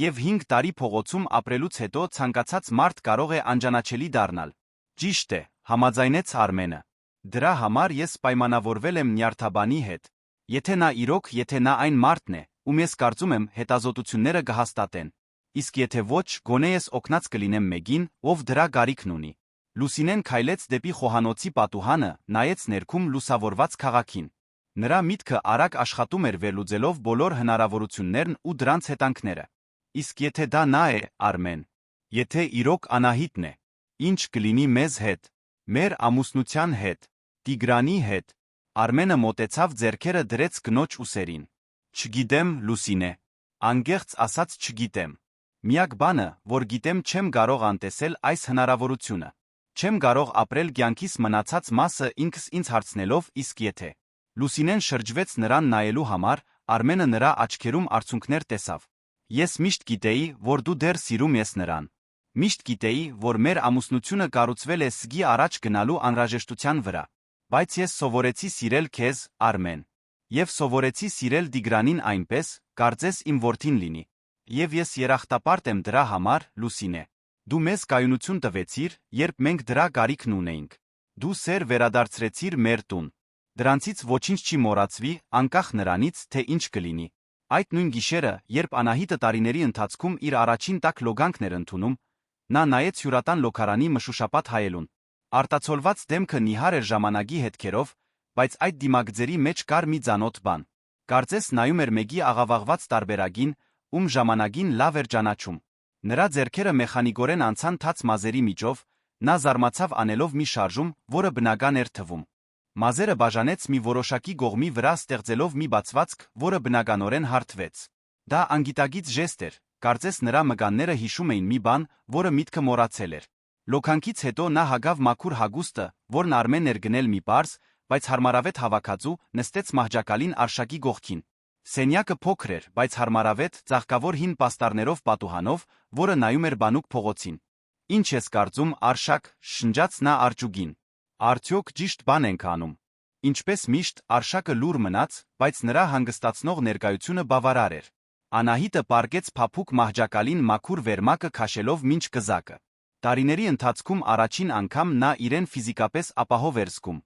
Եվ 5 տարի փողոցում ապրելուց հետո ցանկացած մարդ կարող է անճանաչելի դառնալ։ Ճիշտ է, համաձայնեց Արմենը։ Դրա համար ես պայմանավորվել եմ Նյարդաբանի հետ։ Եթե նա այն մարդն է, ում ես կարծում եմ հետազոտությունները կհաստատեն։ Իսկ եթե ոչ, գոնե ես օգնած կլինեմ մեկին, ով դրա կարիքն ունի։ Լուսինեն քայլեց դեպի խոհանոցի պատուհանը, նայեց ներքում լուսավորված քաղաքին։ Նրա միտքը արագ աշխատում էր վերլուծելով բոլոր հնարավորություններն ու դրանց հետանքները։ Իսկ եթե դա նա է, Արմեն, եթե իրոք Անահիտն է, ինչ կլինի մեզ հետ, մեր ամուսնության հետ, Տիգրանի հետ։ Արմենը մոտեցավ ձեռքերը դրեց կնոջ ուսերին։ Չգիտեմ, Լուսինե։ Անգեղծ ասած չգիտեմ։ Միակ բանը, որ գիտեմ չեմ կարող անտեսել այս հնարավորությունը։ Չեմ կարող ապրել կյանքիս մնացած մասը ինքս ինձ հարցնելով իսկ եթե։ Լուսինեն շրջվեց նրան նայելու համար, Արմենը նրա աչքերում արցունքներ տեսավ։ Ես միշտ գիտեի, որ դու դեռ սիրում ես նրան։ Միշտ գիտեի, որ մեր ամուսնությունը կառուցվել է սգի առաջ գնալու անհրաժեշտության վրա։ Բայց ես սովորեցի սիրել քեզ, Արմեն։ Եվ սովորեցի սիրել Տիգրանին այնպես, կարծես իմ որդին լինի։ Եվ ես երախտապարտ եմ դրա համար, Լուսինե։ Դու մեզ կայունություն տվեցիր, երբ մենք դրա կարիքն ունեինք։ Դու սեր վերադարձրեցիր մեր տուն։ Դրանցից ոչինչ չի մոռացվի, անկախ նրանից, թե ինչ կլինի։ Այդ նույն գիշերը, երբ Անահիտը տարիների ընթացքում իր առաջին տաք լոգանքն էր ընդունում, նա նայեց հյուրատան լոքարանի մշուշապատ հայելուն։ Արտացոլված դեմքը նիհար էր ժամանակի հետքերով, բայց այդ դիմակձերի մեջ կար մի ծանոթ բան։ Կարծես նայում էր մեկի աղավաղված տարբերակին, ում ժամանակին լավ էր ճանաչում։ Նրա ձեռքերը մեխանիկորեն անցան թաց մազերի միջով, նա զարմացավ անելով մի շարժում, որը բնական էր թվում։ Մազերը բաժանեց մի որոշակի գողմի վրա ստեղծելով մի բացվածք, որը բնականորեն հարթվեց։ Դա անգիտագից ժեստ էր, կարծես նրա մկանները հիշում էին մի բան, որը միտքը մոռացել էր։ Լոքանքից հետո նա հագավ մաքուր հագուստը, որն Արմենն էր գնել մի պարզ, բայց հարմարավետ հավաքածու, նստեց մահճակալին Արշակի գողքին։ Սենյակը փոքր էր, բայց հարմարավետ, ծաղկավոր հին պաստառներով պատուհանով, որը նայում էր բանուկ փողոցին։ Ինչ ես կարծում, Արշակ, շնջաց նա Արջուկին։ Արդյոք ճիշտ բան ենք անում։ Ինչպես միշտ, Արշակը լուռ մնաց, բայց նրա հանգստացնող ներկայությունը բավարար էր։ Անահիտը պառկեց փափուկ մահճակալին մաքուր վերմակը քաշելով մինչ կզակը։ Տարիների ընթացքում առաջին անգամ նա իրեն ֆիզիկապես ապահով էր զգում,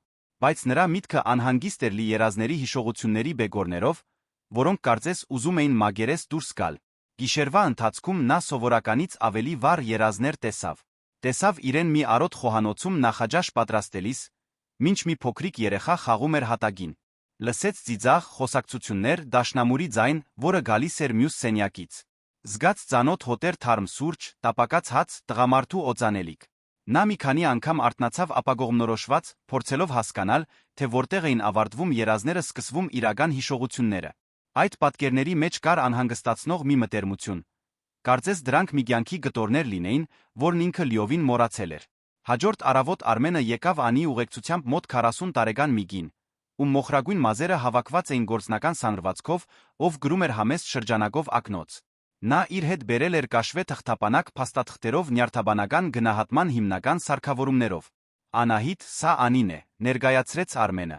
բայց նրա միտքը անհանգիստ էր լի երազների հիշողությունների բեկորներով, որոնք կարծես ուզում էին մագերես դուրս գալ։ Գիշերվա ընթացքում նա սովորականից ավելի վառ երազներ տեսավ։ Տեսավ իրեն մի արոտ խոհանոցում նախաճաշ պատրաստելիս, մինչ մի փոքրիկ երեխա խաղում էր հատագին։ Լսեց ծիծաղ, խոսակցություններ, դաշնամուրի ձայն, որը գալիս էր մյուս սենյակից։ Զգաց ծանոթ հոտեր թարմ սուրճ, տապակած հաց, տղամարդու օծանելիք։ Նա մի քանի անգամ արթնացավ ապագողմնորոշված, փորձելով հասկանալ, թե որտեղ էին ավարտվում երազները սկսվում իրական հիշողությունները։ Այդ պատկերների մեջ կար անհանգստացնող մի մտերմություն։ Կարծես դրանք մի կյանքի գտորներ լինեին, որն ինքը լիովին մոռացել էր։ Հաջորդ առավոտ Արմենը եկավ անի ուղեկցությամբ մոտ 40 տարեկան մի կին, ում մոխրագույն մազերը հավաքված էին գործնական սանրվածքով, ով գրում էր համեստ շրջանակով ակնոց։ Նա իր հետ բերել էր կաշվե թղթապանակ փաստաթղթերով նյարդաբանական գնահատման հիմնական սարքավորումներով։ Անահիտ, սա Անին է, ներկայացրեց Արմենը։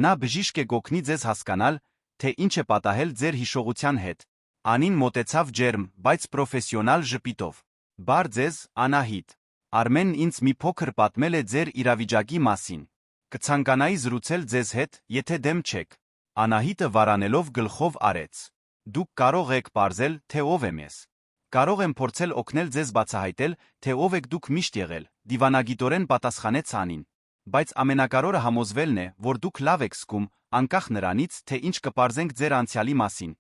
Նա բժիշկ է գօգնի ձեզ հասկանալ, թե ինչ է պատահել ձեր հիշողության հետ։ Անին մոտեցավ ջերմ, բայց պրոֆեսիոնալ ժպիտով։ Բար ձեզ, Անահիտ։ Արմենն ինձ մի փոքր պատմել է ձեր իրավիճակի մասին։ Կցանկանայի զրուցել ձեզ հետ, եթե դեմ չեք։ Անահիտը վարանելով գլխով արեց։ Դուք կարող եք պարզել, թե ով եմ ես։ Կարող եմ փորձել օգնել ձեզ բացահայտել, թե ով եք դուք միշտ եղել, դիվանագիտորեն պատասխանեց Անին։ Բայց ամենակարևորը համոզվելն է, որ դուք լավ եք զգում, անկախ նրանից, թե ինչ կպարզենք ձեր անցյալի մասին։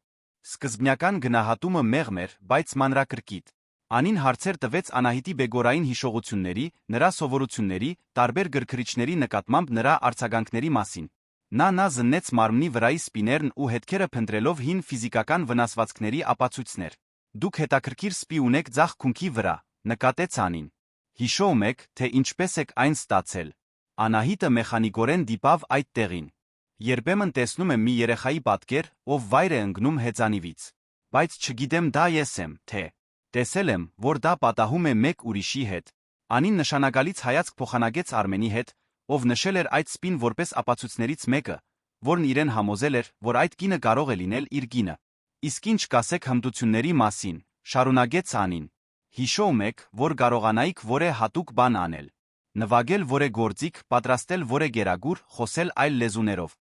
Սկզբնական գնահատումը մեղմ էր, բայց մանրակրկիտ։ Անին հարցեր տվեց Անահիտի բեկորային հիշողությունների, նրա սովորությունների, տարբեր գրքրիչների նկատմամբ նրա արձագանքների մասին։ Նա զննեց մարմնի վրայի սպիներն ու հետքերը փնտրելով հին ֆիզիկական վնասվածքների ապացույցներ։ Դուք հետաքրքիր սպի ունեք ձախ քունքի վրա, նկատեց Անին։ Հիշում եք, թե ինչպես եք այն ստացել։ Անահիտը մեխանիկորեն դիպավ այդ տեղին։ Երբեմն տեսնում եմ մի երեխայի պատկեր, ով վայր է ընկնում հեծանիվից։ Բայց չգիտեմ դա ես եմ, թե։ Տեսել եմ, որ դա պատահում է մեկ ուրիշի հետ։ Անին նշանակալից հայացք փոխանակեց Արմենի հետ, ով նշել էր այդ սպին որպես ապացույցներից մեկը, որն իրեն համոզել էր, որ այդ կինը կարող է լինել իր կինը։ Իսկ ինչ կասեք հմտությունների մասին, շարունակեց Անին։ Հիշում եք, որ կարողանայիք որե հատուկ բան անել։ Նվագել որե գործիք, պատրաստել որե գերագուր, խոսել այլ լեզուներով։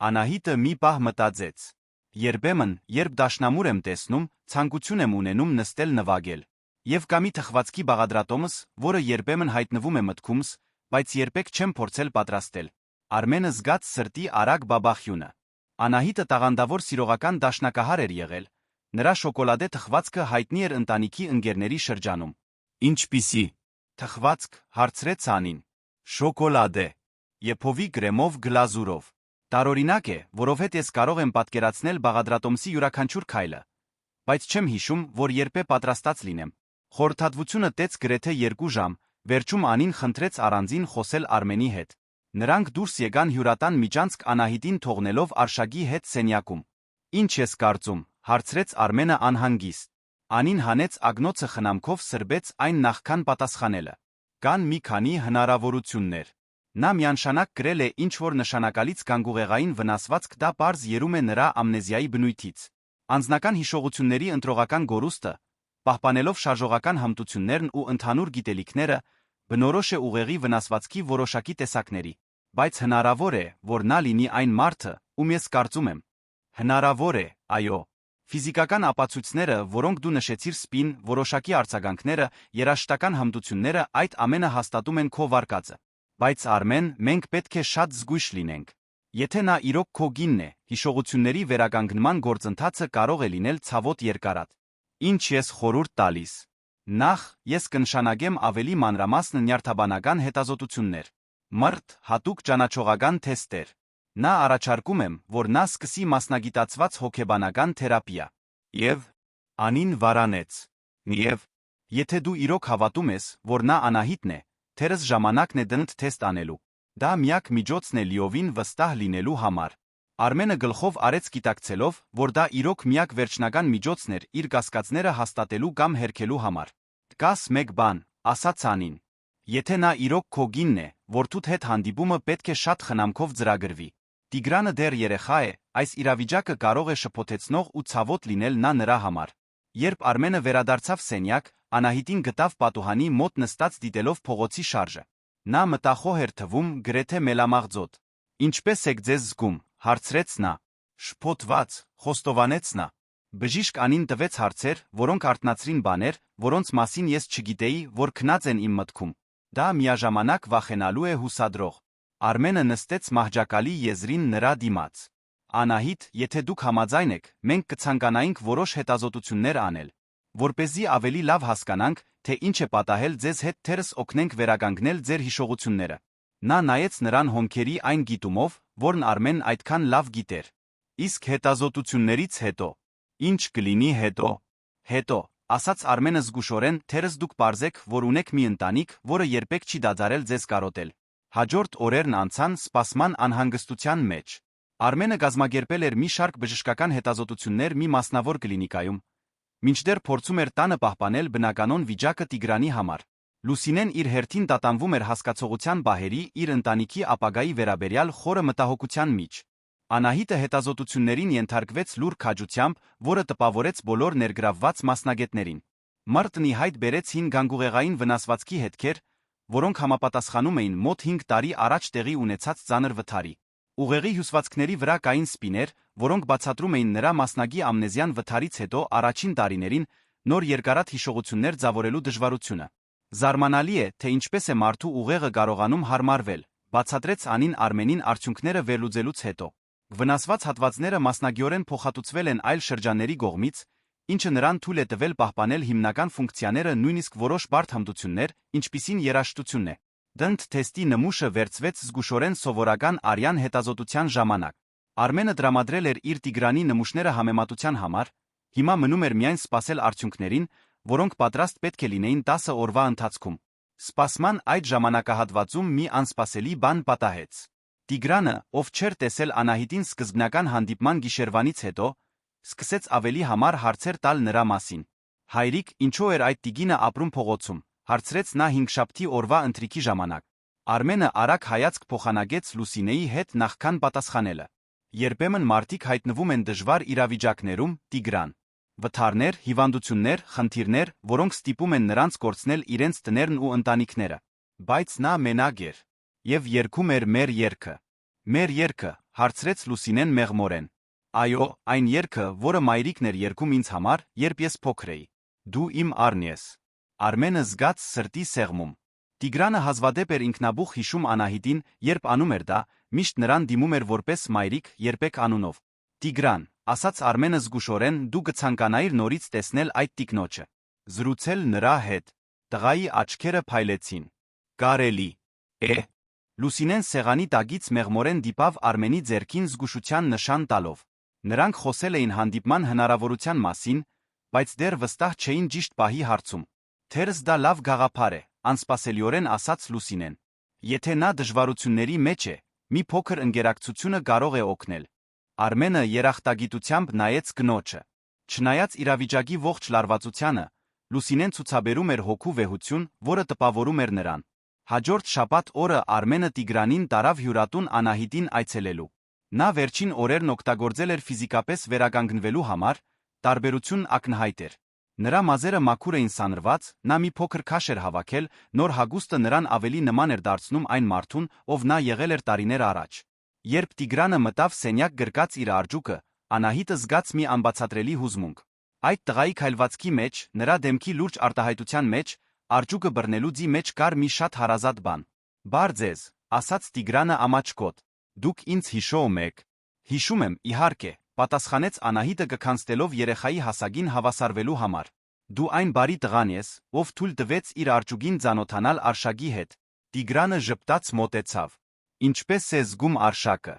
Անահիտը մի պահ մտածեց։ Երբեմն, երբ դաշնամուր եմ տեսնում, ցանկություն եմ ունենում նստել նվագել։ Եվ կա մի թխվածքի բաղադրատոմս, որը երբեմն հայտնվում է մտքումս, բայց երբեք չեմ փորձել պատրաստել։ Արմենը զգաց սրտի արագ բաբախյունը։ Անահիտը տաղանդավոր սիրողական դաշնակահար էր եղել։ Նրա շոկոլադե թխվածքը հայտնի էր ընտանիքի ընկերների շրջանում։ Ինչպիսի թխվածք, հարցրեց Անին։ Շոկոլադե, եփովի կրեմով գլազուրով։ Տարօրինակ է, որովհետև ես կարող եմ պատկերացնել բաղադրատոմսի յուրաքանչյուր քայլը։ բայց չեմ հիշում, որ երբ է պատրաստած լինեմ։ Խորհրդատվությունը տեց գրեթե 2 ժամ, վերջում Անին խնդրեց առանձին խոսել Արմենի հետ։ Նրանք դուրս եկան հյուրատան միջանցք Անահիտին թողնելով Արշակի հետ սենյակում։ Ինչ ես կարծում, հարցրեց Արմենը անհանգիստ։ Անին հանեց ագնոցը խնամքով սրբեց այն նախքան պատասխանելը։ Կան մի քանի հնարավորություններ։ Նա միանշանակ գրել է ինչ-որ նշանակալից գանգուղեղային վնասվածք, դա պարզ երում է նրա ամնեզիայի բնույթից։ Անձնական հիշողությունների ընտրողական գորուստը, պահպանելով շարժողական հմտություններն ու ընդհանուր գիտելիքները, բնորոշ է ուղեղի վնասվածքի որոշակի տեսակների։ Բայց հնարավոր է, որ նա լինի այն մարդը, ում ես կարծում եմ։ Հնարավոր է, այո։ Ֆիզիկական ապացույցները, որոնք դու նշեցիր, սպին, որոշակի արձագանքները, երաժշտական հմտությունները, այդ ամենը հաստատում են քո վարկածը։ Բայց Արմեն, մենք պետք է շատ զգույշ լինենք։ Եթե նա իրոք քո գինն է, հիշողությունների վերականգնման գործընթացը կարող է լինել ցավոտ երկարատ։ Ինչ ես խորհուրդ տալիս։ Նախ, ես կնշանակեմ ավելի մանրամասն նյարդաբանական հետազոտություններ։ Մրտ, հատուկ ճանաչողական թեստեր։ Նա առաջարկում եմ, որ նա սկսի մասնագիտացված հոգեբանական թերապիա։ Եվ Անին վարանեց։ Եվ եթե դու իրոք հավատում ես, որ նա Անահիտն է, թերս ժամանակն է դնդ թեստ անելու։ Դա միակ միջոցն է լիովին վստահ լինելու համար։ Արմենը գլխով արեց գիտակցելով, որ դա իրոք միակ վերջնական միջոցն էր իր կասկածները հաստատելու կամ հերքելու համար։ Կաս մեկ բան, ասաց Անին։ Եթե նա իրոք քո գինն է, որդուդ հետ հանդիպումը պետք է շատ խնամքով ծրագրվի։ Տիգրանը դեռ երեխա է, այս իրավիճակը կարող է շփոթեցնող ու ցավոտ լինել նրա համար։ Երբ Արմենը վերադարձավ սենյակ, Անահիտին գտավ պատուհանի մոտ նստած դիտելով փողոցի շարժը։ Նա մտախոհ էր թվում, գրեթե մելամաղձոտ։ Ինչպե՞ս եք ձեզ զգում, հարցրեց նա։ Շփոթված, խոստովանեց նա։ Բժիշկ Անին տվեց հարցեր, որոնք արթնացրին բաներ, որոնց մասին ես չգիտեի, որ քնած են իմ մտքում։ Դա միաժամանակ վախենալու է հուսադրող։ Արմենը նստեց մահճակալի եզրին նրա դիմաց։ Անահիտ, եթե դուք համաձայն եք, մենք կցանկանայինք որոշ հետազոտություններ անել, որպեսզի ավելի լավ հասկանանք, թե ինչ է պատահել ձեզ հետ, թերս օգնենք վերականգնել ձեր հիշողությունները։ Նա նայեց նրան հոնքերի այն գիտումով, որն Արմենն այդքան լավ գիտեր։ Իսկ հետազոտություններից հետո։ Ինչ կլինի հետո։ Հետո, ասաց Արմենը զգուշորեն, թերս դուք պարզեք, որ ունեք մի ընտանիք, որը երբեք չի դադարել ձեզ կարոտել։ Հաջորդ օրերն անցան սպասման անհանգստության մեջ։ Արմենը կազմակերպել էր մի շարք բժշկական հետազոտություններ մի մասնավոր կլինիկայում, մինչդեռ փորձում էր տանը պահպանել բնականոն վիճակը Տիգրանի համար։ Լուսինեն իր հերթին տատանվում էր հասկացողության բահերի իր ընտանիքի ապագայի վերաբերյալ խորը մտահոգության միջ։ Անահիտը հետազոտություններին ենթարկվեց լուր քաջությամբ, որը տպավորեց բոլոր ներգրավված մասնագետներին։ Մարտն ի հայտ բերեց հին գանգուղեղային վնասվածքի հետքեր, որոնք համապատասխանում էին մոտ 5 տարի առաջ տեղի ունեցած ծանր վթարի։ Ուղեղի հյուսվածքների վրա կային սպիներ, որոնք բացատրում էին նրա մասնագի ամնեզիան վթարից հետո առաջին տարիներին նոր երկարատ հիշողություններ ձևավորելու դժվարությունը։ Զարմանալի է, թե ինչպես է մարդու ուղեղը կարողանում հարմարվել, բացատրեց Անին Արմենին արդյունքները վերլուծելուց հետո։ Վնասված հատվածները մասնագիորեն փոխհատուցվել են այլ շրջանների կողմից, ինչը նրան թույլ է տվել պահպանել հիմնական ֆունկցիաները, նույնիսկ որոշ բարդ հմտություններ, ինչպիսին երաժշտությունն է։ Դնդ թեստի նմուշը վերցվեց զգուշորեն սովորական արյան հետազոտության ժամանակ։ Արմենը տրամադրել էր իր Տիգրանի նմուշները համեմատության համար, հիմա մնում էր միայն սպասել արդյունքներին, որոնք պատրաստ պետք է լինեին 10 օրվա ընթացքում։ Սպասման այդ ժամանակահատվածում մի անսպասելի բան պատահեց։ Տիգրանը, ով չէր տեսել Անահիտին սկզբնական հանդիպման գիշերվանից հետո, սկսեց ավելի համառ հարցեր տալ նրա մասին։ Հայրիկ, ինչու էր այդ տիգինը ապրում փողոցում, հարցրեց նա հինգշաբթի օրվա ընթրիքի ժամանակ։ Արմենը արագ հայացք փոխանցեց Լուսինեի հետ նախքան պատասխանելը։ Երբեմն մարդիկ հայտնվում են դժվար իրավիճակներում, Տիգրան։ Վթարներ, հիվանդություններ, խնդիրներ, որոնք ստիպում են նրանց կորցնել իրենց տներն ու ընտանիքները։ Բայց նա մենակ էր։ Եվ երգում էր մեր երգը։ Մեր երգը, հարցրեց Լուսինեն մեղմորեն։ Այո, այն երգը, որը մայրիկն էր երգում ինձ համար, երբ ես փոքր էի։ Դու իմ առն ես։ Արմենը զգաց սրտի սեղմում։ Տիգրանը հազվադեպ էր ինքնաբուխ հիշում Անահիտին, երբ անում էր դա, միշտ նրան դիմում էր որպես մայրիկ, երբեք անունով։ Տիգրան, ասաց Արմենը զգուշորեն, դու կցանկանայիր նորից տեսնել այդ տիկնոջը։ Զրուցել նրա հետ։ Տղայի աչքերը փայլեցին։ Կարելի է։ Լուսինեն սեղանի տակից մեղմորեն դիպավ Արմենի ձեռքին զգուշության նշան տալով։ Նրանք խոսել էին հանդիպման հնարավորության մասին, բայց դեռ վստահ չէին ճիշտ պահի հարցում։ Թերս դա լավ գաղափար է, անսպասելիորեն ասաց Լուսինեն։ Եթե նա դժվարությունների մեջ է, մի փոքր ընկերակցությունը կարող է օգնել։ Արմենը երախտագիտությամբ նայեց կնոջը։ Չնայած իրավիճակի ողջ լարվածությանը, Լուսինեն ցուցաբերում էր հոգու վեհություն, որը տպավորում էր նրան։ Հաջորդ շաբաթ օրը Արմենը Տիգրանին տարավ հյուրատուն Անահիտին այցելելու։ Նա վերջին օրերն օգտագործել էր ֆիզիկապես վերականգնվելու համար, տարբերությունն ակնհայտ էր։ Նրա մազերը մաքուր էին սանրված, նա մի փոքր քաշ էր հավաքել, նոր հագուստը նրան ավելի նման էր դարձնում այն մարդուն, ով նա եղել էր տարիներ առաջ։ Երբ Տիգրանը մտավ սենյակ գրկած իր արջուկը, Անահիտը զգաց մի անբացատրելի հուզմունք։ Այդ տղայի քայլվածքի մեջ, նրա դեմքի լուրջ արտահայտության մեջ, արջուկը բռնելու ձի մեջ կար մի շատ հարազատ բան։ «Բար ձեզ», ասաց Տիգրանը ամաչկոտ, «դուք ինձ հիշում եք»։ «Հիշում եմ, իհարկե», պատասխանեց Անահիտը կքանստելով երեխայի հասակին հավասարվելու համար։ «Դու այն բարի տղան ես, ով թույլ տվեց իր արջուկին ծանոթանալ Արշակի հետ»։ Տիգրանը ժպտաց մոտեցավ։ «Ինչպես է զգում Արշակը»։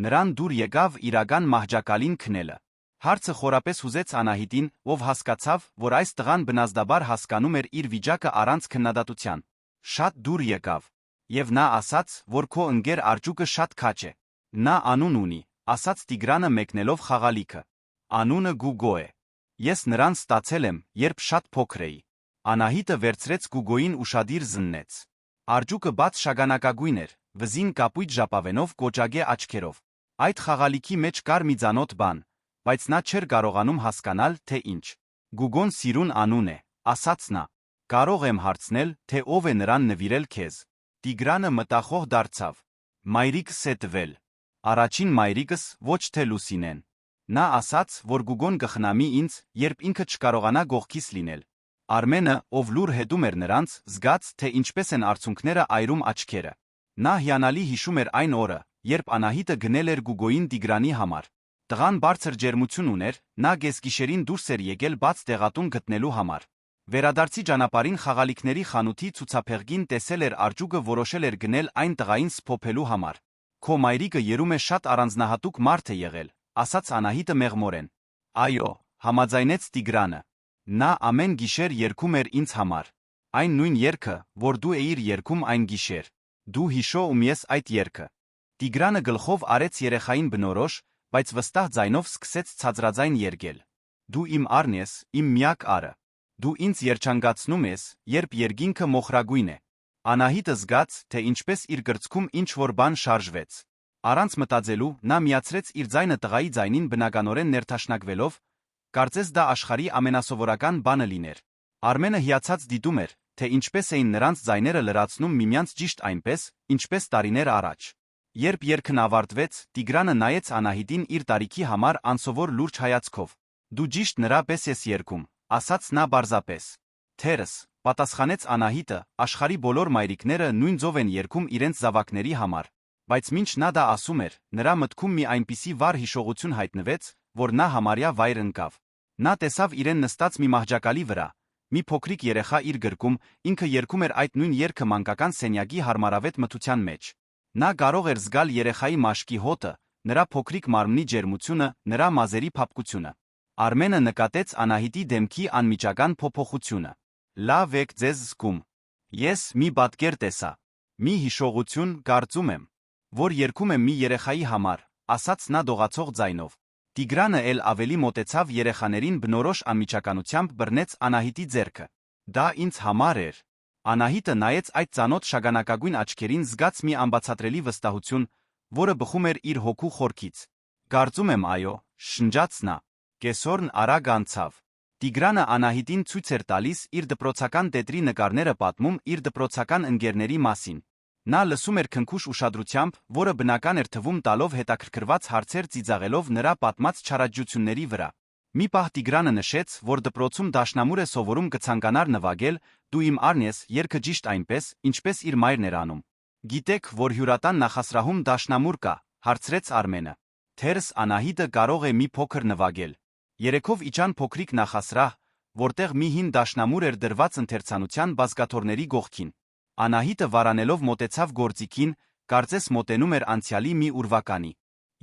Նրան դուր եկավ իրական մահճակալին քնելը։ Հարցը խորապես հուզեց Անահիտին, ով հասկացավ, որ այս տղան բնազդաբար հասկանում էր իր վիճակը առանց քննադատության։ Շատ դուր եկավ։ Եվ նա ասաց, որ քո ընկեր արջուկը շատ քաջ է։ Նա անուն ունի, ասաց Տիգրանը մեկնելով խաղալիքը։ Անունը Գուգո է։ Ես նրան ստացել եմ, երբ շատ փոքր էի։ Անահիտը վերցրեց Գուգոին ուշադիր զննեց։ Արջուկը բաց շագանակագույն էր, վզին կապույտ ժապավենով կոճագե աչքերով։ Այդ խաղալիքի մեջ կար մի ծանոթ բան, բայց նա չէր կարողանում հասկանալ, թե ինչ։ Գուգոն սիրուն անուն է, ասաց նա։ Կարող եմ հարցնել, թե ով է նրան նվիրել քեզ։ Տիգրանը մտախոհ դարձավ։ Մայրիկս է տվել։ Առաջին մայրիկս, ոչ թե Լուսինեն։ Նա ասաց, որ Գուգոն կխնամի ինձ, երբ ինքը չկարողանա գողքիս լինել։ Արմենը, ով լուր հետում էր նրանց, զգաց, թե ինչպես են արցունքները այրում աչքերը։ Նա հիանալի հիշում էր այն օրը, երբ Անահիտը գնել էր Գուգոին Տիգրանի համար։ Տղան բարձր ջերմություն ուներ, նա գեսգիշերին դուրս էր եկել բաց տեղատուն գտնելու համար։ Վերադարձի ճանապարհին խաղալիքների խանութի ցուցափեղկին տեսել էր արջուկը որոշել էր գնել այն տղային սփոփելու համար։ Քո մայրիկը երում է շատ առանձնահատուկ մարդ է եղել, ասաց Անահիտը մեղմորեն։ Այո, համաձայնեց Տիգրանը։ Նա ամեն գիշեր երգում էր ինձ համար։ Այն նույն երգը, որ դու էիր երգում այն գիշեր։ Դու հիշում ես այդ երգը։ Տիգրանը գլխով արեց երեխային բնորոշ, բայց վստահ ձայնով սկսեց ցածրաձայն երգել։ Դու իմ առն ես, իմ միակ առը։ Դու ինձ երջանկացնում ես, երբ երգինքը մոխրագույն է։ Անահիտը զգաց, թե ինչպես իր գրծքում ինչ-որ բան շարժվեց։ Առանց մտածելու, նա միացրեց իր ձայնը տղայի ձայնին բնականորեն ներթաշնակվելով, կարծես դա աշխարհի ամենասովորական բանը լիներ։ Արմենը հիացած դիտում էր, թե ինչպես էին նրանց ձայները լրացնում միմյանց ճիշտ այնպես, ինչպես տարիներ առաջ։ Երբ երգն ավարտվեց, Տիգրանը նայեց Անահիտին իր տարիքի համար անսովոր լուրջ հայացքով։ Դու ճիշտ նրա պես ես երգում, ասաց նա պարզապես։ Թերս, պատասխանեց Անահիտը, աշխարհի բոլոր մայրիկները նույն ձով են երգում իրենց զավակների համար։ Բայց մինչ նա դա ասում էր, նրա մտքում մի այնպիսի վառ հիշողություն հայտնվեց, որ նա համարյա վայր ընկավ։ Նա տեսավ իրեն նստած մի մահճակալի վրա, մի փոքրիկ երեխա իր գրկում, ինքը երգում էր այդ նույն երգը մանկական սենյակի հարմարավետ մթության մեջ։ Նա կարող էր զգալ երեխայի մաշկի հոտը, նրա փոքրիկ մարմնի ջերմությունը, նրա մազերի փափկությունը։ Արմենը նկատեց Անահիտի դեմքի անմիջական փոփոխությունը։ Լավ եք ձեզ զգում։ Ես մի պատկեր տեսա։ Մի հիշողություն, կարծում եմ, որ երգում եմ մի երեխայի համար, ասաց նա դողացող ձայնով։ Տիգրանը էլ ավելի մոտեցավ երեխաներին բնորոշ անմիջականությամբ բռնեց Անահիտի ձեռքը։ Դա ինձ համար էր։ Անահիտը նայեց այդ ծանոթ շագանակագույն աչքերին, զգաց մի անբացատրելի վստահություն, որը բխում էր իր հոգու խորքից։ Կարծում եմ այո, շնջաց նա։ Կեսօրն արագ անցավ։ Տիգրանը Անահիտին ցույց էր տալիս իր դպրոցական տետրի նկարները, պատմում իր դպրոցական ընկերների մասին։ Նա լսում էր քնքուշ ուշադրությամբ, որը բնական էր թվում տալով հետաքրքրված հարցեր ծիծաղելով նրա պատմած չարաճությունների վրա։ Մի պահ Տիգրանը նշեց, որ դպրոցում դաշնամուր է սովորում կցանկանար նվագել «Դու իմ առն ես» երգը ճիշտ այնպես, ինչպես իր մայրն էր անում։ Գիտեք, որ հյուրատան նախասրահում դաշնամուր կա, հարցրեց Արմենը։ Թերս Անահիտը կարող է մի փոքր նվագել։ Երեքով իջան փոքրիկ նախասրահ, որտեղ մի հին դաշնամուր էր դրված ընթերցանության բազկաթոռների կողքին։ Անահիտը վարանելով մոտեցավ գործիքին, կարծես մոտենում էր անցյալի մի ուրվականի։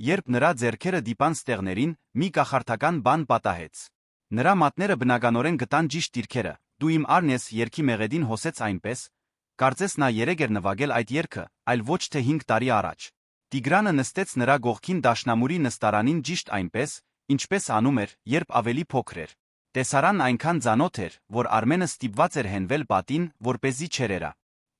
Երբ նրա ձեռքերը դիպան ստեղներին, մի կախարդական բան պատահեց։ Նրա մատները բնականորեն գտան ճիշտ դիրքերը, դու իմ արն ես երգի մեղեդին հոսեց այնպես, կարծես նա երեկ էր նվագել այդ երգը, այլ ոչ թե 5 տարի առաջ։ Տիգրանը նստեց նրա գողքին դաշնամուրի նստարանին ճիշտ այնպես, ինչպես անում էր, երբ ավելի փոքր էր։ Տեսարանն այնքան ծանոթ էր, որ Արմենը ստիպված էր հենվել պատին, որպեսզի չերերա։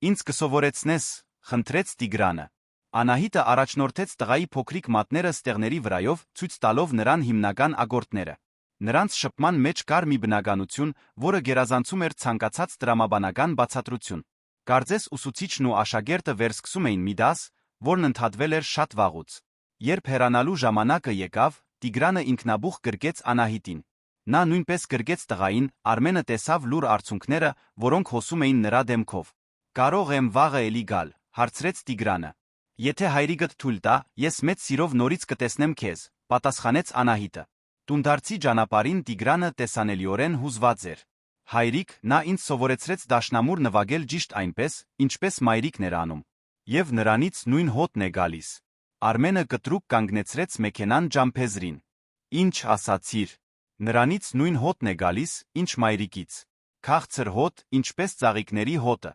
Ինձ կսովորեցնես, խնդրեց Տիգրանը։ Անահիտը առաջնորդեց տղայի փոքրիկ մատները ստեղների վրայով, ցույց տալով նրան հիմնական ակորդները։ Նրանց շփման մեջ կար մի բնականություն, որը գերազանցում էր ցանկացած տրամաբանական բացատրություն։ Կարծես ուսուցիչն ու աշակերտը վերսկսում էին մի դաս, որն ընդհատվել էր շատ վաղուց։ Երբ հեռանալու ժամանակը եկավ, Տիգրանը ինքնաբուխ գրկեց Անահիտին։ Նա նույնպես գրկեց տղային, Արմենը տեսավ լուր արցունքները, որոնք հոսում էին նրա դեմքով։ Կարող եմ վաղը էլի գալ, հարցրեց Տիգրանը։ Եթե հայրիկդ թույլ տա, ես մեծ սիրով նորից կտեսնեմ քեզ, պատասխանեց Անահիտը։ Տունդարձի ճանապարհին Տիգրանը տեսանելիորեն հուզված էր։ Հայրիկ, նա ինձ սովորեցրեց դաշնամուր նվագել ճիշտ այնպես, ինչպես մայրիկն էր անում։ Եվ նրանից նույն հոտն է գալիս։ Արմենը կտրուկ կանգնեցրեց մեքենան ջամփեզրին։ Ինչ ասացիր։ Նրանից նույն հոտն է գալիս, ինչ մայրիկից։ Քաղցր հոտ, ինչպես ծաղիկների հոտը։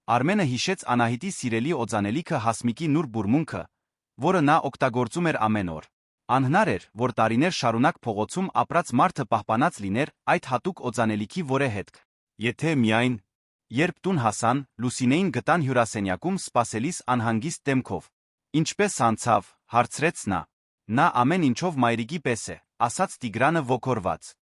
Արմենը հիշեց Անահիտի սիրելի օծանելիքը Հասմիկի նուրբ բուրմունքը, որը նա օգտագործում էր ամեն օր։ Անհնար էր, որ տարիներ շարունակ փողոցում ապրած մարդը պահպանած լիներ այդ հատուկ օծանելիքի որե հետք։ Եթե միայն, երբ տուն հասան, Լուսինեին գտան հյուրասենյակում սպասելիս անհանգիստ դեմքով։ Ինչպես անցավ, հարցրեց նա։ Նա ամեն ինչով մայրիկի պես է, ասաց Տիգրանը ոգորված։